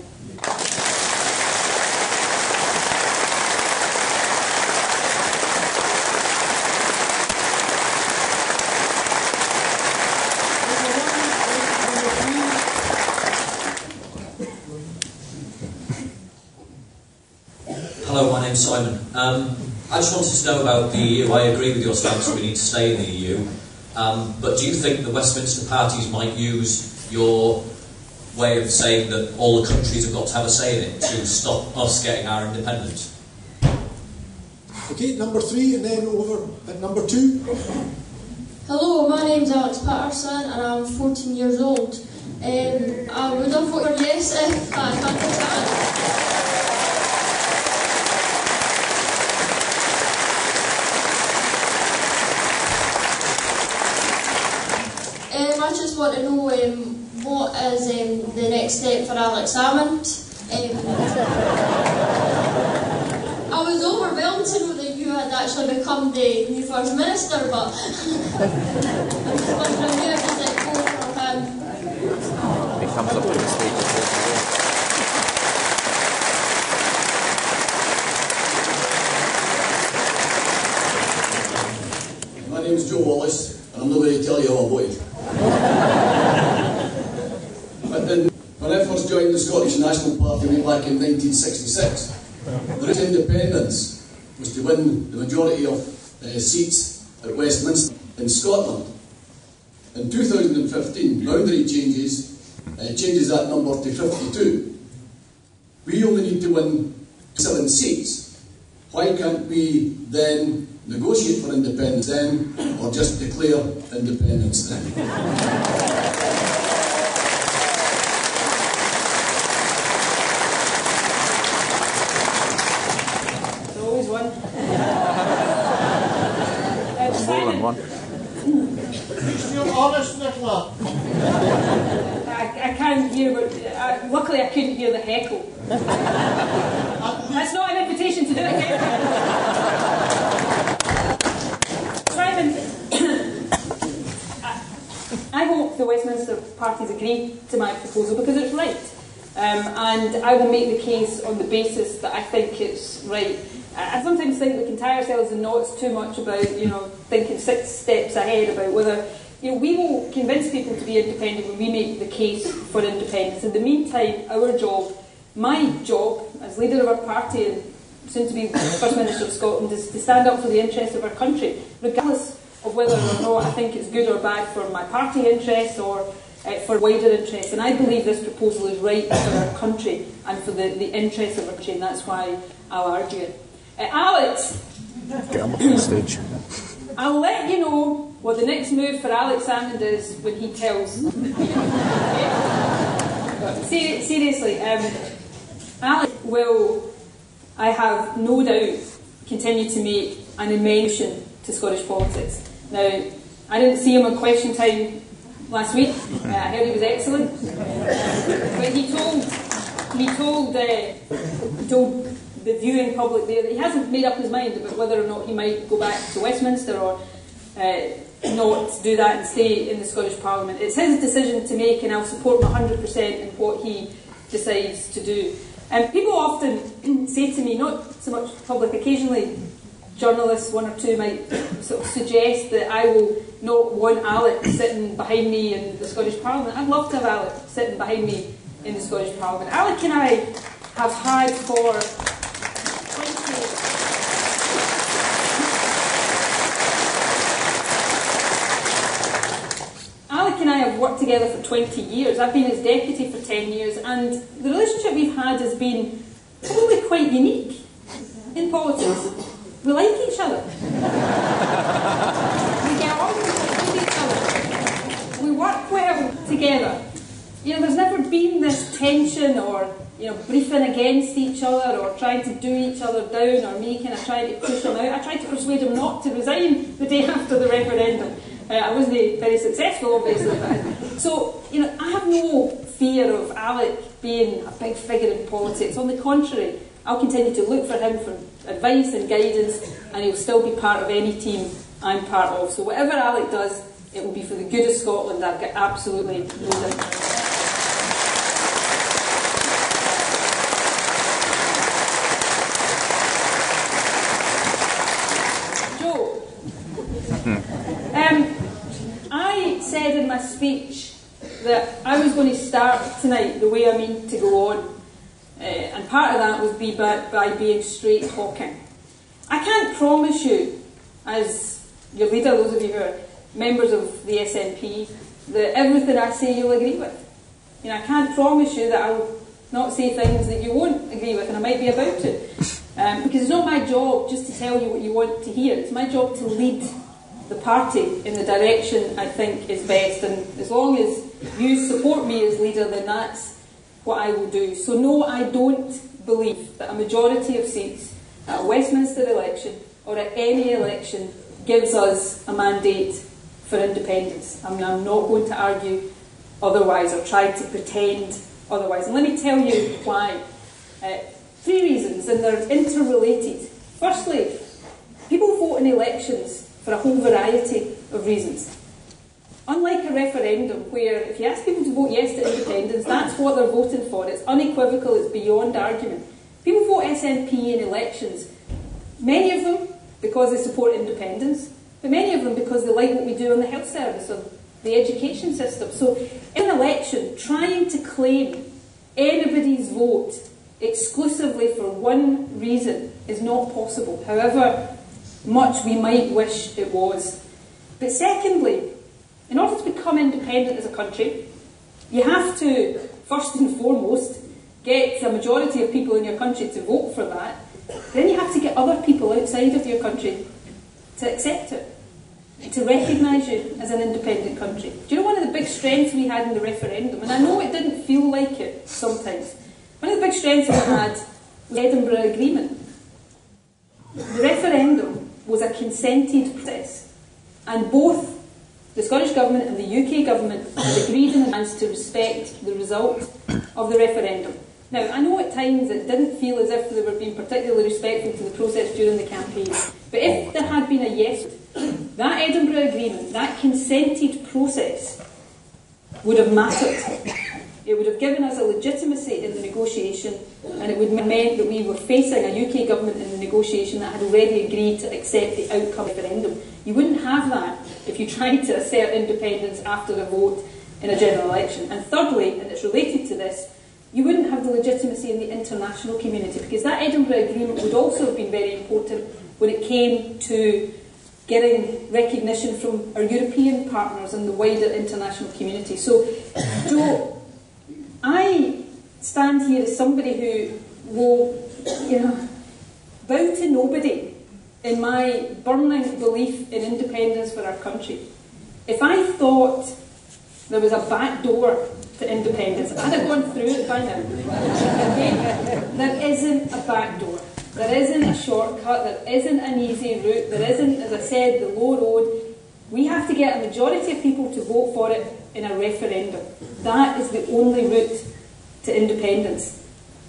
Hello, my name's Simon. I just wanted to know about the EU. I agree with your stance that we need to stay in the EU, but do you think the Westminster parties might use your way of saying that all the countries have got to have a say in it to stop us getting our independence? Okay, number 3 and then over at number 2. Hello, my name's Alex Patterson and I'm 14 years old. I would have voted yes if I had the chance. I just want to know what is the next step for Alex Salmond. I was overwhelmed to know that you had actually become the new First Minister, but I'm just wondering where does it go for him? He comes up to the stage. My name is Joe Wallace, and I'm not going to tell you how I voted. When I first joined the Scottish National Party way back in 1966, the route to independence was to win the majority of seats at Westminster in Scotland. In 2015, boundary changes that number to 52. We only need to win 7 seats. Why can't we then negotiate for independence then, or just declare independence then? More than one. You're honest, Nicola. I can't hear, but luckily I couldn't hear the heckle. That's not an invitation to do it again. Simon, I hope the Westminster parties agree to my proposal because it's right. And I will make the case on the basis that I think it's right. I sometimes think we can tie ourselves in knots too much about, thinking 6 steps ahead about whether, we will convince people to be independent when we make the case for independence. In the meantime, our job, my job as leader of our party and soon to be First Minister of Scotland, is to stand up for the interests of our country, regardless of whether or not I think it's good or bad for my party interests or for wider interests. And I believe this proposal is right for our country and for the interests of our country, and that's why I'll argue it. Alex! Get him up on the stage. I'll let you know what the next move for Alex Salmond is when he tells me. Seriously, Alex will, I have no doubt, continue to make an invention to Scottish politics. Now, I didn't see him on Question Time last week. I heard he was excellent. But he told the viewing public there that he hasn't made up his mind about whether or not he might go back to Westminster or not do that and stay in the Scottish Parliament. It's his decision to make, and I'll support him 100% in what he decides to do. And people often say to me, not so much public, occasionally journalists, one or two, might sort of suggest that I will not want Alec sitting behind me in the Scottish Parliament. I'd love to have Alec sitting behind me in the Scottish Parliament. Alec and I have had for worked together for 20 years. I've been his deputy for 10 years, and the relationship we've had has been probably quite unique in politics. We like each other. We get on with each other. We work well together. There's never been this tension or briefing against each other or trying to do each other down or me kind of trying to push him out. I tried to persuade him not to resign the day after the referendum. I wasn't very successful, obviously. So, I have no fear of Alec being a big figure in politics. On the contrary, I'll continue to look for him for advice and guidance, and he'll still be part of any team I'm part of. So whatever Alec does, it will be for the good of Scotland. I've got absolutely no doubt. I said in my speech that I was going to start tonight the way I mean to go on, and part of that would be by being straight talking. I can't promise you, as your leader, those of you who are members of the SNP, that everything I say you'll agree with. I can't promise you that I'll not say things that you won't agree with, and I might be about to, because it's not my job just to tell you what you want to hear. It's my job to lead the party in the direction I think is best, and as long as you support me as leader, then that's what I will do. So no, I don't believe that a majority of seats at a Westminster election or at any election gives us a mandate for independence. I'm not going to argue otherwise or try to pretend otherwise. And let me tell you why. 3 reasons, and they're interrelated. Firstly, people vote in elections for a whole variety of reasons. Unlike a referendum, where if you ask people to vote yes to independence, that's what they're voting for. It's unequivocal, it's beyond argument. People vote SNP in elections, many of them because they support independence, but many of them because they like what we do on the health service or the education system. So in an election, trying to claim anybody's vote exclusively for one reason is not possible, however much we might wish it was. But secondly, in order to become independent as a country, you have to, first and foremost, get a majority of people in your country to vote for that. Then you have to get other people outside of your country to accept it, to recognise you as an independent country. Do you know one of the big strengths we had in the referendum, and I know it didn't feel like it sometimes, one of the big strengths we had was the Edinburgh Agreement. The referendum was a consented process, and both the Scottish Government and the UK Government had agreed in advance to respect the result of the referendum. Now, I know at times it didn't feel as if they were being particularly respectful to the process during the campaign, but if there had been a yes, that Edinburgh Agreement, that consented process, would have mattered. It would have given us a legitimacy in the negotiation, and it would have meant that we were facing a UK government in the negotiation that had already agreed to accept the outcome of the referendum. You wouldn't have that if you tried to assert independence after a vote in a general election. And thirdly, and it's related to this, you wouldn't have the legitimacy in the international community, because that Edinburgh Agreement would also have been very important when it came to getting recognition from our European partners and the wider international community. So, Joe, I stand here as somebody who will, bow to nobody in my burning belief in independence for our country. If I thought there was a back door to independence, I'd have gone through it by now. Okay? There isn't a back door. There isn't a shortcut. There isn't an easy route. There isn't, as I said, the low road. We have to get a majority of people to vote for it in a referendum. That is the only route to independence.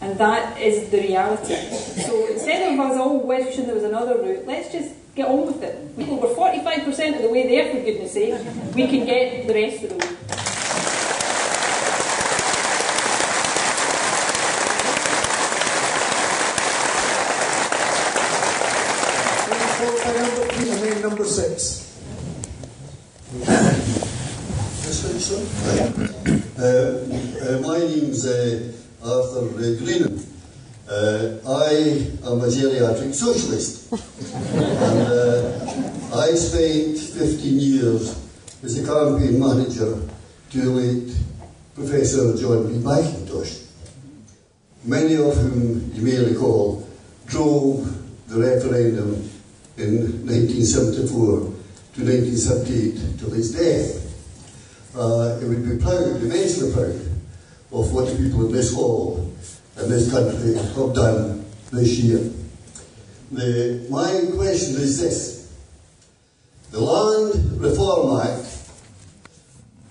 And that is the reality. So instead of us all wishing there was another route, let's just get on with it. We're 45% of the way there, for goodness sake. We can get the rest of the way. Number 6. My name's Arthur Greenan. I am a geriatric socialist, and I spent 15 years as a campaign manager to elect Professor John B. McIntosh, many of whom you may recall drove the referendum in 1974 to 1978 till his death. He would be proud, immensely proud, of what the people in this hall and this country have done this year. My question is this: the Land Reform Act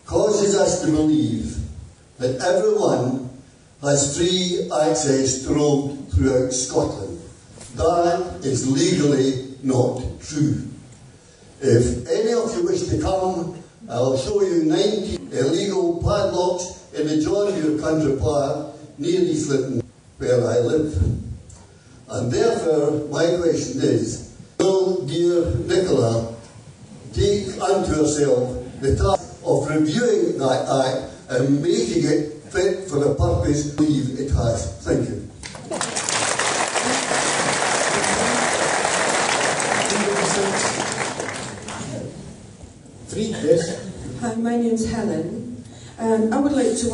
causes us to believe that everyone has free access to road throughout Scotland. That is legally not true. If any of you wish to come, I'll show you 90 illegal padlocks in the John Muir Country Park near East Lytton, where I live. And therefore, my question is, will dear Nicola take unto herself the task of reviewing that act and making it fit for the purpose I believe it has? Thank you. Yes. Hi, my name's Helen. I would like to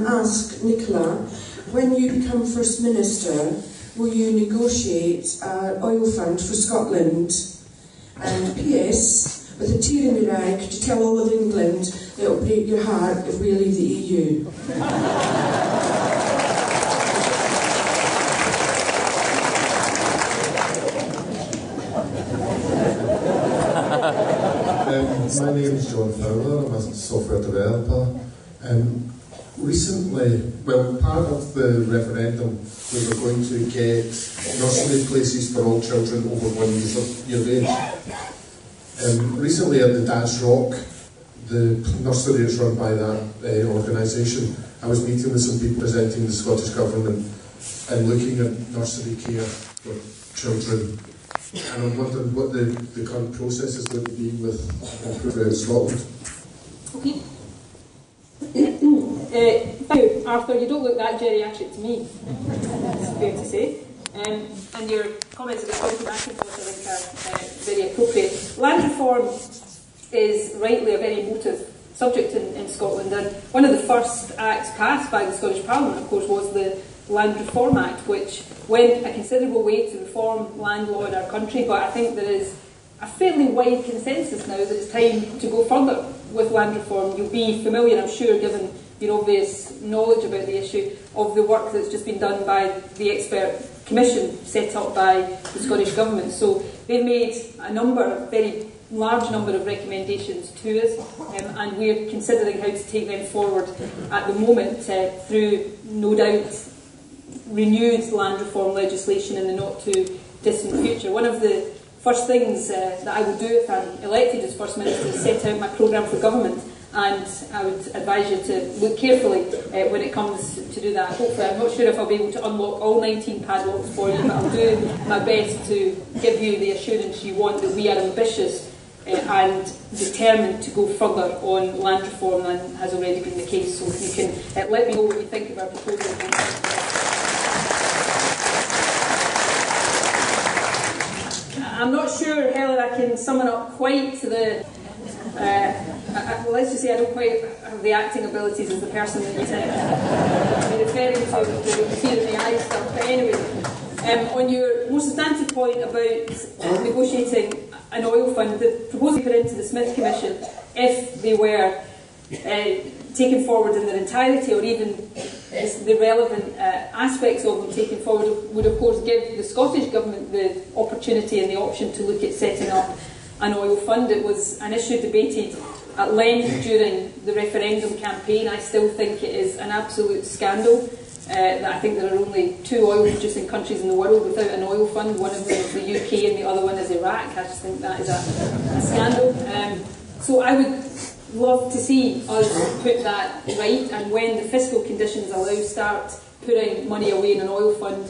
ask Nicola, when you become First Minister, will you negotiate an oil fund for Scotland? And P.S., with a tear in your eye, could you tell all of England that it will break your heart if we leave the EU? My name is John Fowler. I'm a software developer. Recently, well, part of the referendum, we were going to get nursery places for all children over 1 year of age. Recently at the Dad's Rock, the nursery is run by that organisation. I was meeting with some people presenting the Scottish Government and looking at nursery care for children. And I'm wondering what the current process is going to be with improving Scotland. Okay. Thank you, Arthur. You don't look that geriatric to me, it's fair to say. And your comments about going back and forth, I think, are very appropriate. Land reform is rightly a very emotive subject in Scotland, and one of the first acts passed by the Scottish Parliament, of course, was the Land Reform Act, which went a considerable way to reform land law in our country, but I think there is a fairly wide consensus now that it's time to go further with land reform. You'll be familiar, I'm sure, given your obvious knowledge about the issue, of the work that's just been done by the expert commission set up by the Scottish Government. So they've made a very large number of recommendations to us, and we're considering how to take them forward at the moment through, no doubt, renewed land reform legislation in the not too distant future. One of the first things that I will do if I'm elected as First Minister is set out my programme for government, and I would advise you to look carefully when it comes to do that. Hopefully, I'm not sure if I'll be able to unlock all 19 padlocks for you, but I'll do my best to give you the assurance you want that we are ambitious and determined to go further on land reform than has already been the case. So if you can let me know what you think of our proposal. I'm not sure, Helen, I can sum it up quite to the... let's just say I don't quite have the acting abilities as the person that you're referring to, the tear in the eye stuff. But anyway, On your more substantive point about negotiating an oil fund, the proposal put into the Smith Commission, if they were taken forward in their entirety, or even the relevant aspects of them taken forward, would of course give the Scottish Government the opportunity and the option to look at setting up an oil fund. It was an issue debated at length during the referendum campaign. I still think it is an absolute scandal that I think there are only 2 oil-producing countries in the world without an oil fund. One of them is the UK and the other one is Iraq. I just think that is a scandal. So I would love to see us put that right, and when the fiscal conditions allow, start putting money away in an oil fund,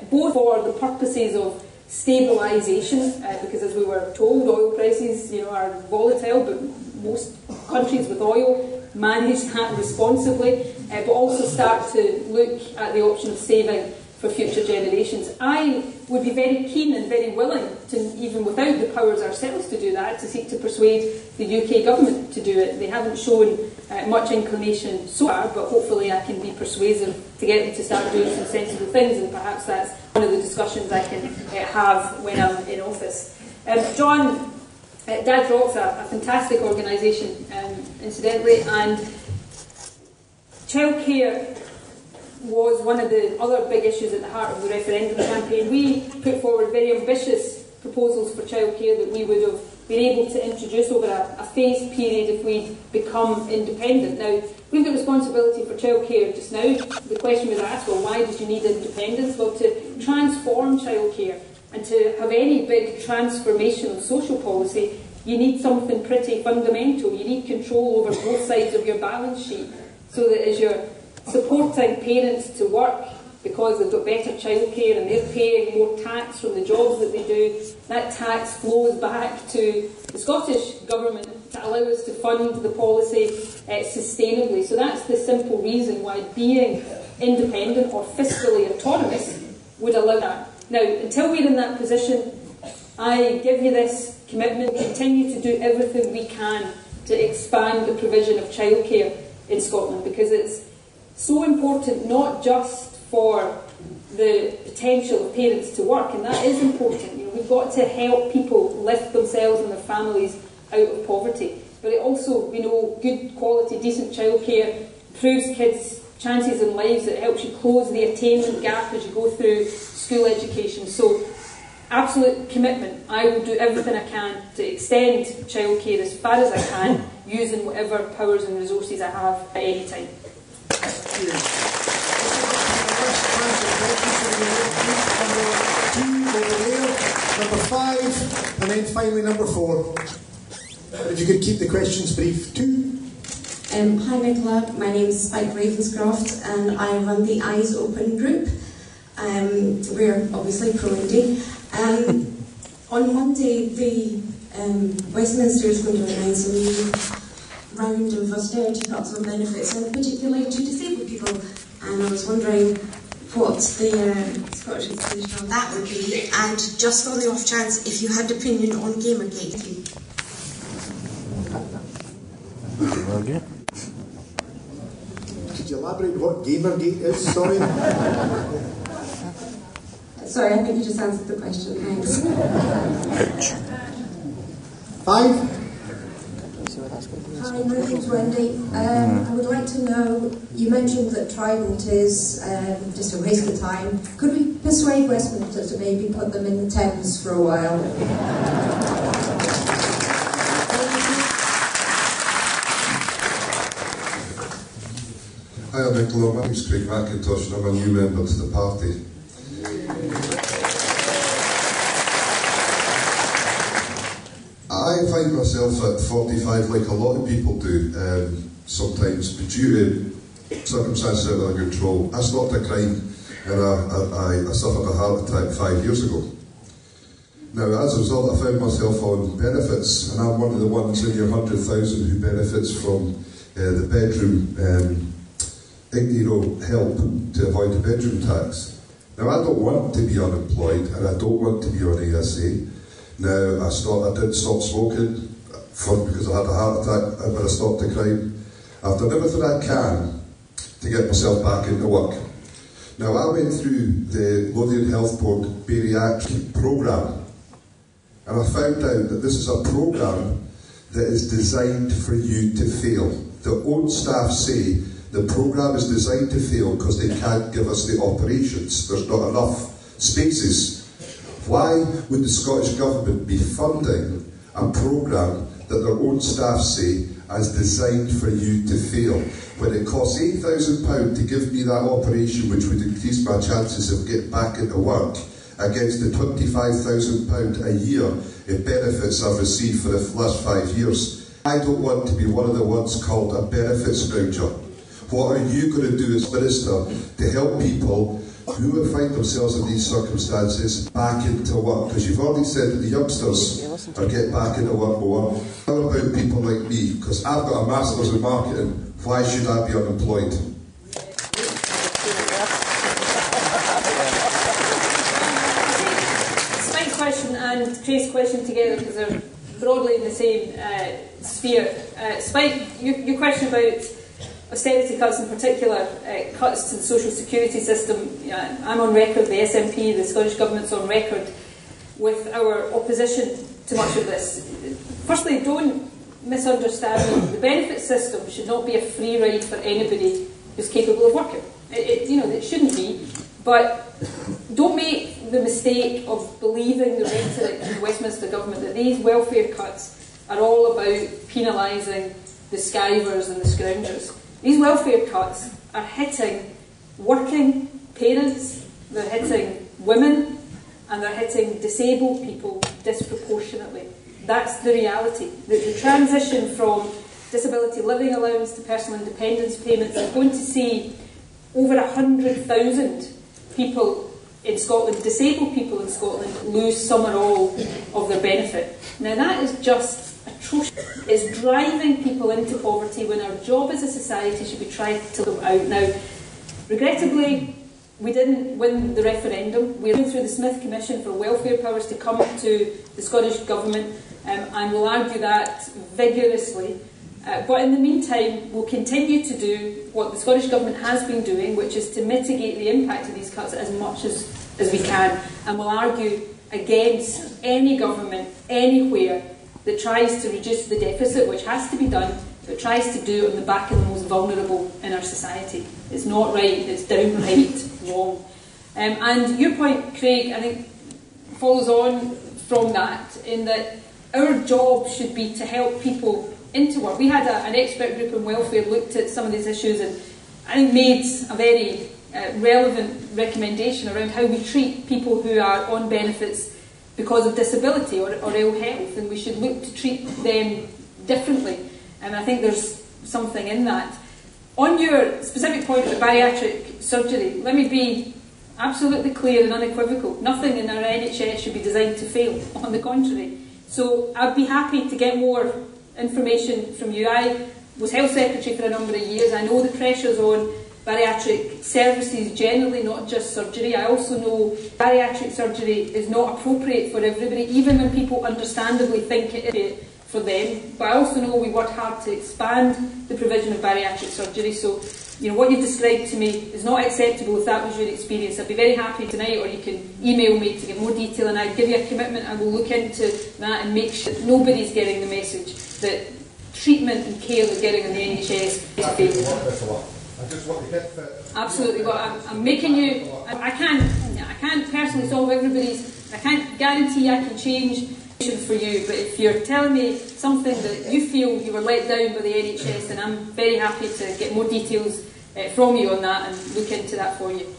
both for the purposes of stabilisation, because as we were told, oil prices are volatile, but most countries with oil manage that responsibly, but also start to look at the option of saving for future generations. I would be very keen and very willing to, even without the powers ourselves to do that, to seek to persuade the UK government to do it. They haven't shown much inclination so far, but hopefully I can be persuasive to get them to start doing some sensible things, and perhaps that's one of the discussions I can have when I'm in office. John, Dad's Rock's a fantastic organisation, incidentally, and childcare was one of the other big issues at the heart of the referendum campaign. We put forward very ambitious proposals for childcare that we would have been able to introduce over a phased period if we'd become independent. Now, we've got responsibility for childcare just now. The question was asked, well, why did you need independence? Well, to transform childcare and to have any big transformation of social policy, you need something pretty fundamental. You need control over both sides of your balance sheet, so that as you're supporting parents to work because they've got better childcare and they're paying more tax from the jobs that they do, that tax flows back to the Scottish Government to allow us to fund the policy sustainably. So that's the simple reason why being independent or fiscally autonomous would allow that. Now, until we're in that position, I give you this commitment, we continue to do everything we can to expand the provision of childcare in Scotland, because it's so important, not just for the potential of parents to work, and that is important. We've got to help people lift themselves and their families out of poverty. But it also, good quality, decent childcare improves kids' chances in lives. It helps you close the attainment gap as you go through school education. So, absolute commitment. I will do everything I can to extend childcare as far as I can, using whatever powers and resources I have at any time. Number 5, and then finally number 4. If you could keep the questions brief. 2. Hi Nicola, my name is Spike Ravenscroft and I run the Eyes Open group. We're obviously pro-Indy. On Monday, the Westminster is going to announce a new round of austerity cuts on benefits, and particularly to disabled people. And I was wondering what the Scottish position on that would be, and just on the off chance, if you had opinion on Gamergate. Thank you. Could you elaborate what Gamergate is? Sorry. Sorry, I think you just answered the question. Thanks. 5. Hi, my name's Wendy. I would like to know, you mentioned that Trident is just a waste of time. Could we persuade Westminster to maybe put them in the Thames for a while? Hi, Nicola. My name's Craig McIntosh and I'm a new member to the party. I find myself at 45, like a lot of people do, sometimes, but due to circumstances out of their control. I stopped a crime and I suffered a heart attack 5 years ago. Now, as a result, I found myself on benefits, and I'm one of the ones in your 100,000 who benefits from the bedroom, help to avoid the bedroom tax. Now, I don't want to be unemployed, and I don't want to be on ASA. Now, I did stop smoking because I had a heart attack, but I stopped the crime. I've done everything I can to get myself back into work. Now, I went through the Lothian Health Board bariatric programme, and I found out that this is a programme that is designed for you to fail. The own staff say the programme is designed to fail because they can't give us the operations. There's not enough spaces. Why would the Scottish Government be funding a programme that their own staff say is designed for you to fail, when it costs £8,000 to give me that operation, which would increase my chances of getting back into work, against the £25,000 a year in benefits I've received for the last 5 years? I don't want to be one of the ones called a benefit scrounger. What are you going to do as Minister to help people who will find themselves in these circumstances back into work? Because you've already said that the youngsters are getting back into work more. How about people like me? Because I've got a Master's in Marketing. Why should I be unemployed? Spike's question and Craig's question together, because they're broadly in the same sphere. Spike, your question about austerity cuts, in particular cuts to the social security system. I'm on record, the SNP, the Scottish Government's on record with our opposition to much of this. Firstly, don't misunderstand me. The benefit system should not be a free ride for anybody who's capable of working. It shouldn't be, but don't make the mistake of believing the rhetoric of the Westminster Government that these welfare cuts are all about penalising the skivers and the scroungers. These welfare cuts are hitting working parents, they're hitting women, and they're hitting disabled people disproportionately. That's the reality. The transition from disability living allowance to personal independence payments is going to see over 100,000 people in Scotland, disabled people in Scotland, lose some or all of their benefit. Now that is just atrocious. It's driving people into poverty when our job as a society should be trying to them out. Now, regrettably, we didn't win the referendum. We're going through the Smith Commission for welfare powers to come to the Scottish Government, and we'll argue that vigorously. But in the meantime, we'll continue to do what the Scottish Government has been doing, which is to mitigate the impact of these cuts as much as we can. And we'll argue against any government, anywhere, that tries to reduce the deficit, which has to be done, but tries to do it on the back of the most vulnerable in our society. It's not right, it's downright wrong. And your point, Craig, I think follows on from that, in that our job should be to help people into work. We had an expert group on welfare looked at some of these issues and I think made a very relevant recommendation around how we treat people who are on benefits because of disability or ill health, and we should look to treat them differently. And I think there's something in that. On your specific point about bariatric surgery, let me be absolutely clear and unequivocal. Nothing in our NHS should be designed to fail, on the contrary. So I'd be happy to get more information from you. I was Health Secretary for a number of years. I know the pressures on bariatric services generally, not just surgery. I also know bariatric surgery is not appropriate for everybody, even when people understandably think it is for them. But I also know we work hard to expand the provision of bariatric surgery. So, what you've described to me is not acceptable if that was your experience. I'd be very happy tonight, or you can email me to get more detail, and I'd give you a commitment. I will look into that and make sure that nobody's getting the message that treatment and care they're getting in the NHS is failing. Absolutely, but I'm making you. I can't personally solve everybody's. I can't guarantee I can change for you. But if you're telling me something that you feel you were let down by the NHS, then I'm very happy to get more details from you on that and look into that for you.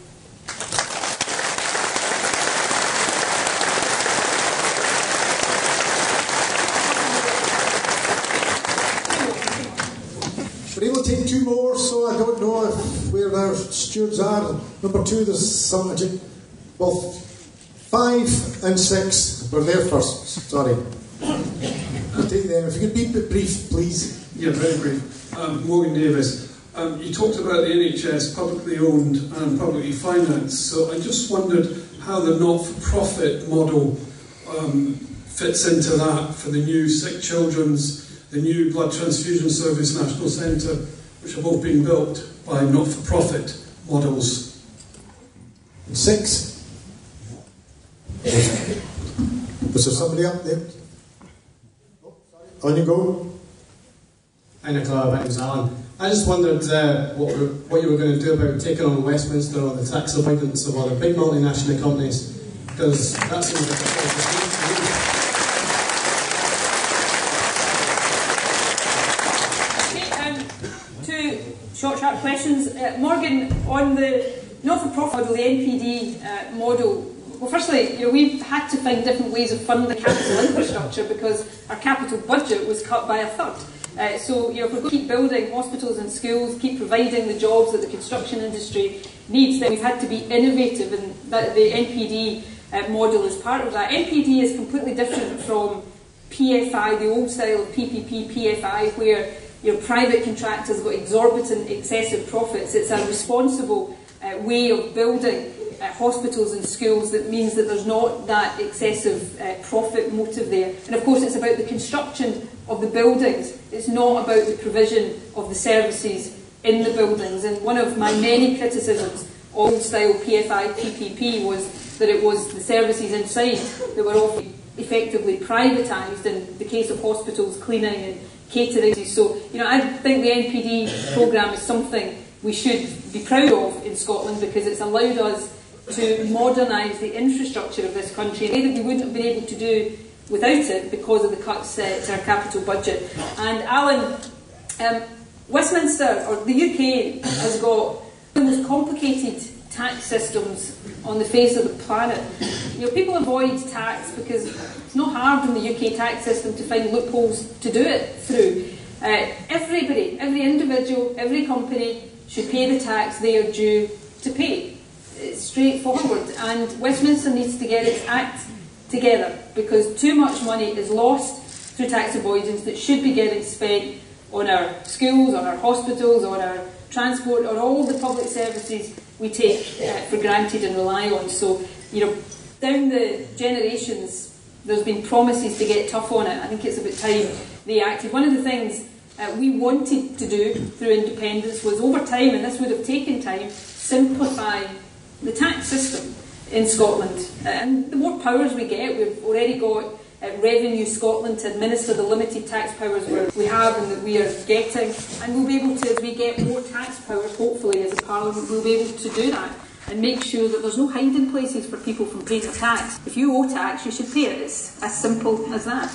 We're able to take two more, so I don't know where our stewards are. Number two, there's some. Well, 5 and 6 were there first. Sorry. We'll take them. If you could be brief, please. Yeah, very brief. Morgan Davis. You talked about the NHS, publicly owned and publicly financed. So I just wondered how the not-for-profit model fits into that for the new sick children's, the new Blood Transfusion Service National Centre, which are both being built by not-for-profit models. 6. Was there somebody up there? On you go. Hi Nicola, my name's Alan. I just wondered what you were going to do about taking on Westminster or the tax avoidance of other big multinational companies, because that seems like a bit of a scheme to me. Two short, sharp questions. Morgan, on the not-for-profit model, the NPD model, well, firstly, we've had to find different ways of funding the capital infrastructure because our capital budget was cut by a third. So, if we're going to keep building hospitals and schools, keep providing the jobs that the construction industry needs, then we've had to be innovative, and that the NPD model is part of that. NPD is completely different from PFI, the old style of PPP, PFI, where private contractors got exorbitant, excessive profits. It's a responsible way of building hospitals and schools that means that there's not that excessive profit motive there. And of course it's about the construction of the buildings. It's not about the provision of the services in the buildings. And one of my many criticisms of old-style PFI, PPP was that it was the services inside that were often effectively privatised, in the case of hospitals, cleaning and catering. So, I think the NPD programme is something we should be proud of in Scotland, because it's allowed us to modernise the infrastructure of this country in a way that we wouldn't have been able to do without it because of the cuts to our capital budget. And Alan, Westminster, or the UK, has got the most complicated tax systems on the face of the planet. People avoid tax because it's not hard in the UK tax system to find loopholes to do it through. Everybody, every individual, every company should pay the tax they are due to pay. It's straightforward, and Westminster needs to get its act together, because too much money is lost through tax avoidance that should be getting spent on our schools, on our hospitals, on our transport, on all the public services we take for granted and rely on. So, down the generations, there's been promises to get tough on it. I think it's about time they acted. One of the things we wanted to do through independence was, over time, and this would have taken time, simplify the tax system in Scotland. And the more powers we get, we've already got Revenue Scotland to administer the limited tax powers we have and that we are getting, and we'll be able to, as we get more tax powers, hopefully as a Parliament, we'll be able to do that and make sure that there's no hiding places for people from paying a tax. If you owe tax, you should pay it. It's as simple as that.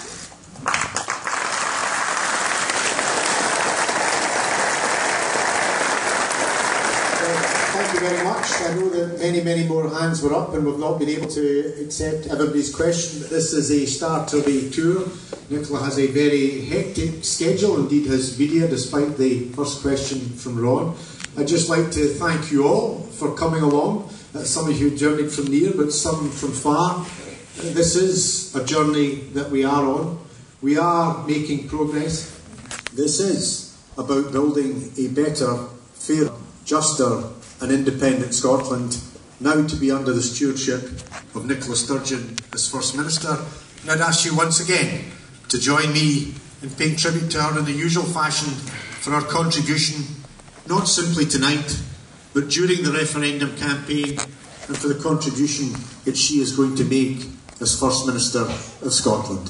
Thank you very much. I know that many more hands were up and we've not been able to accept everybody's question. This is a start of a tour. Nicola has a very hectic schedule, indeed his media, despite the first question from Ron. I'd just like to thank you all for coming along. Some of you journeyed from near, but some from far. This is a journey that we are on. We are making progress. This is about building a better, fairer, juster and independent Scotland, now to be under the stewardship of Nicola Sturgeon as First Minister. And I'd ask you once again to join me in paying tribute to her in the usual fashion for her contribution, not simply tonight, but during the referendum campaign, and for the contribution that she is going to make as First Minister of Scotland.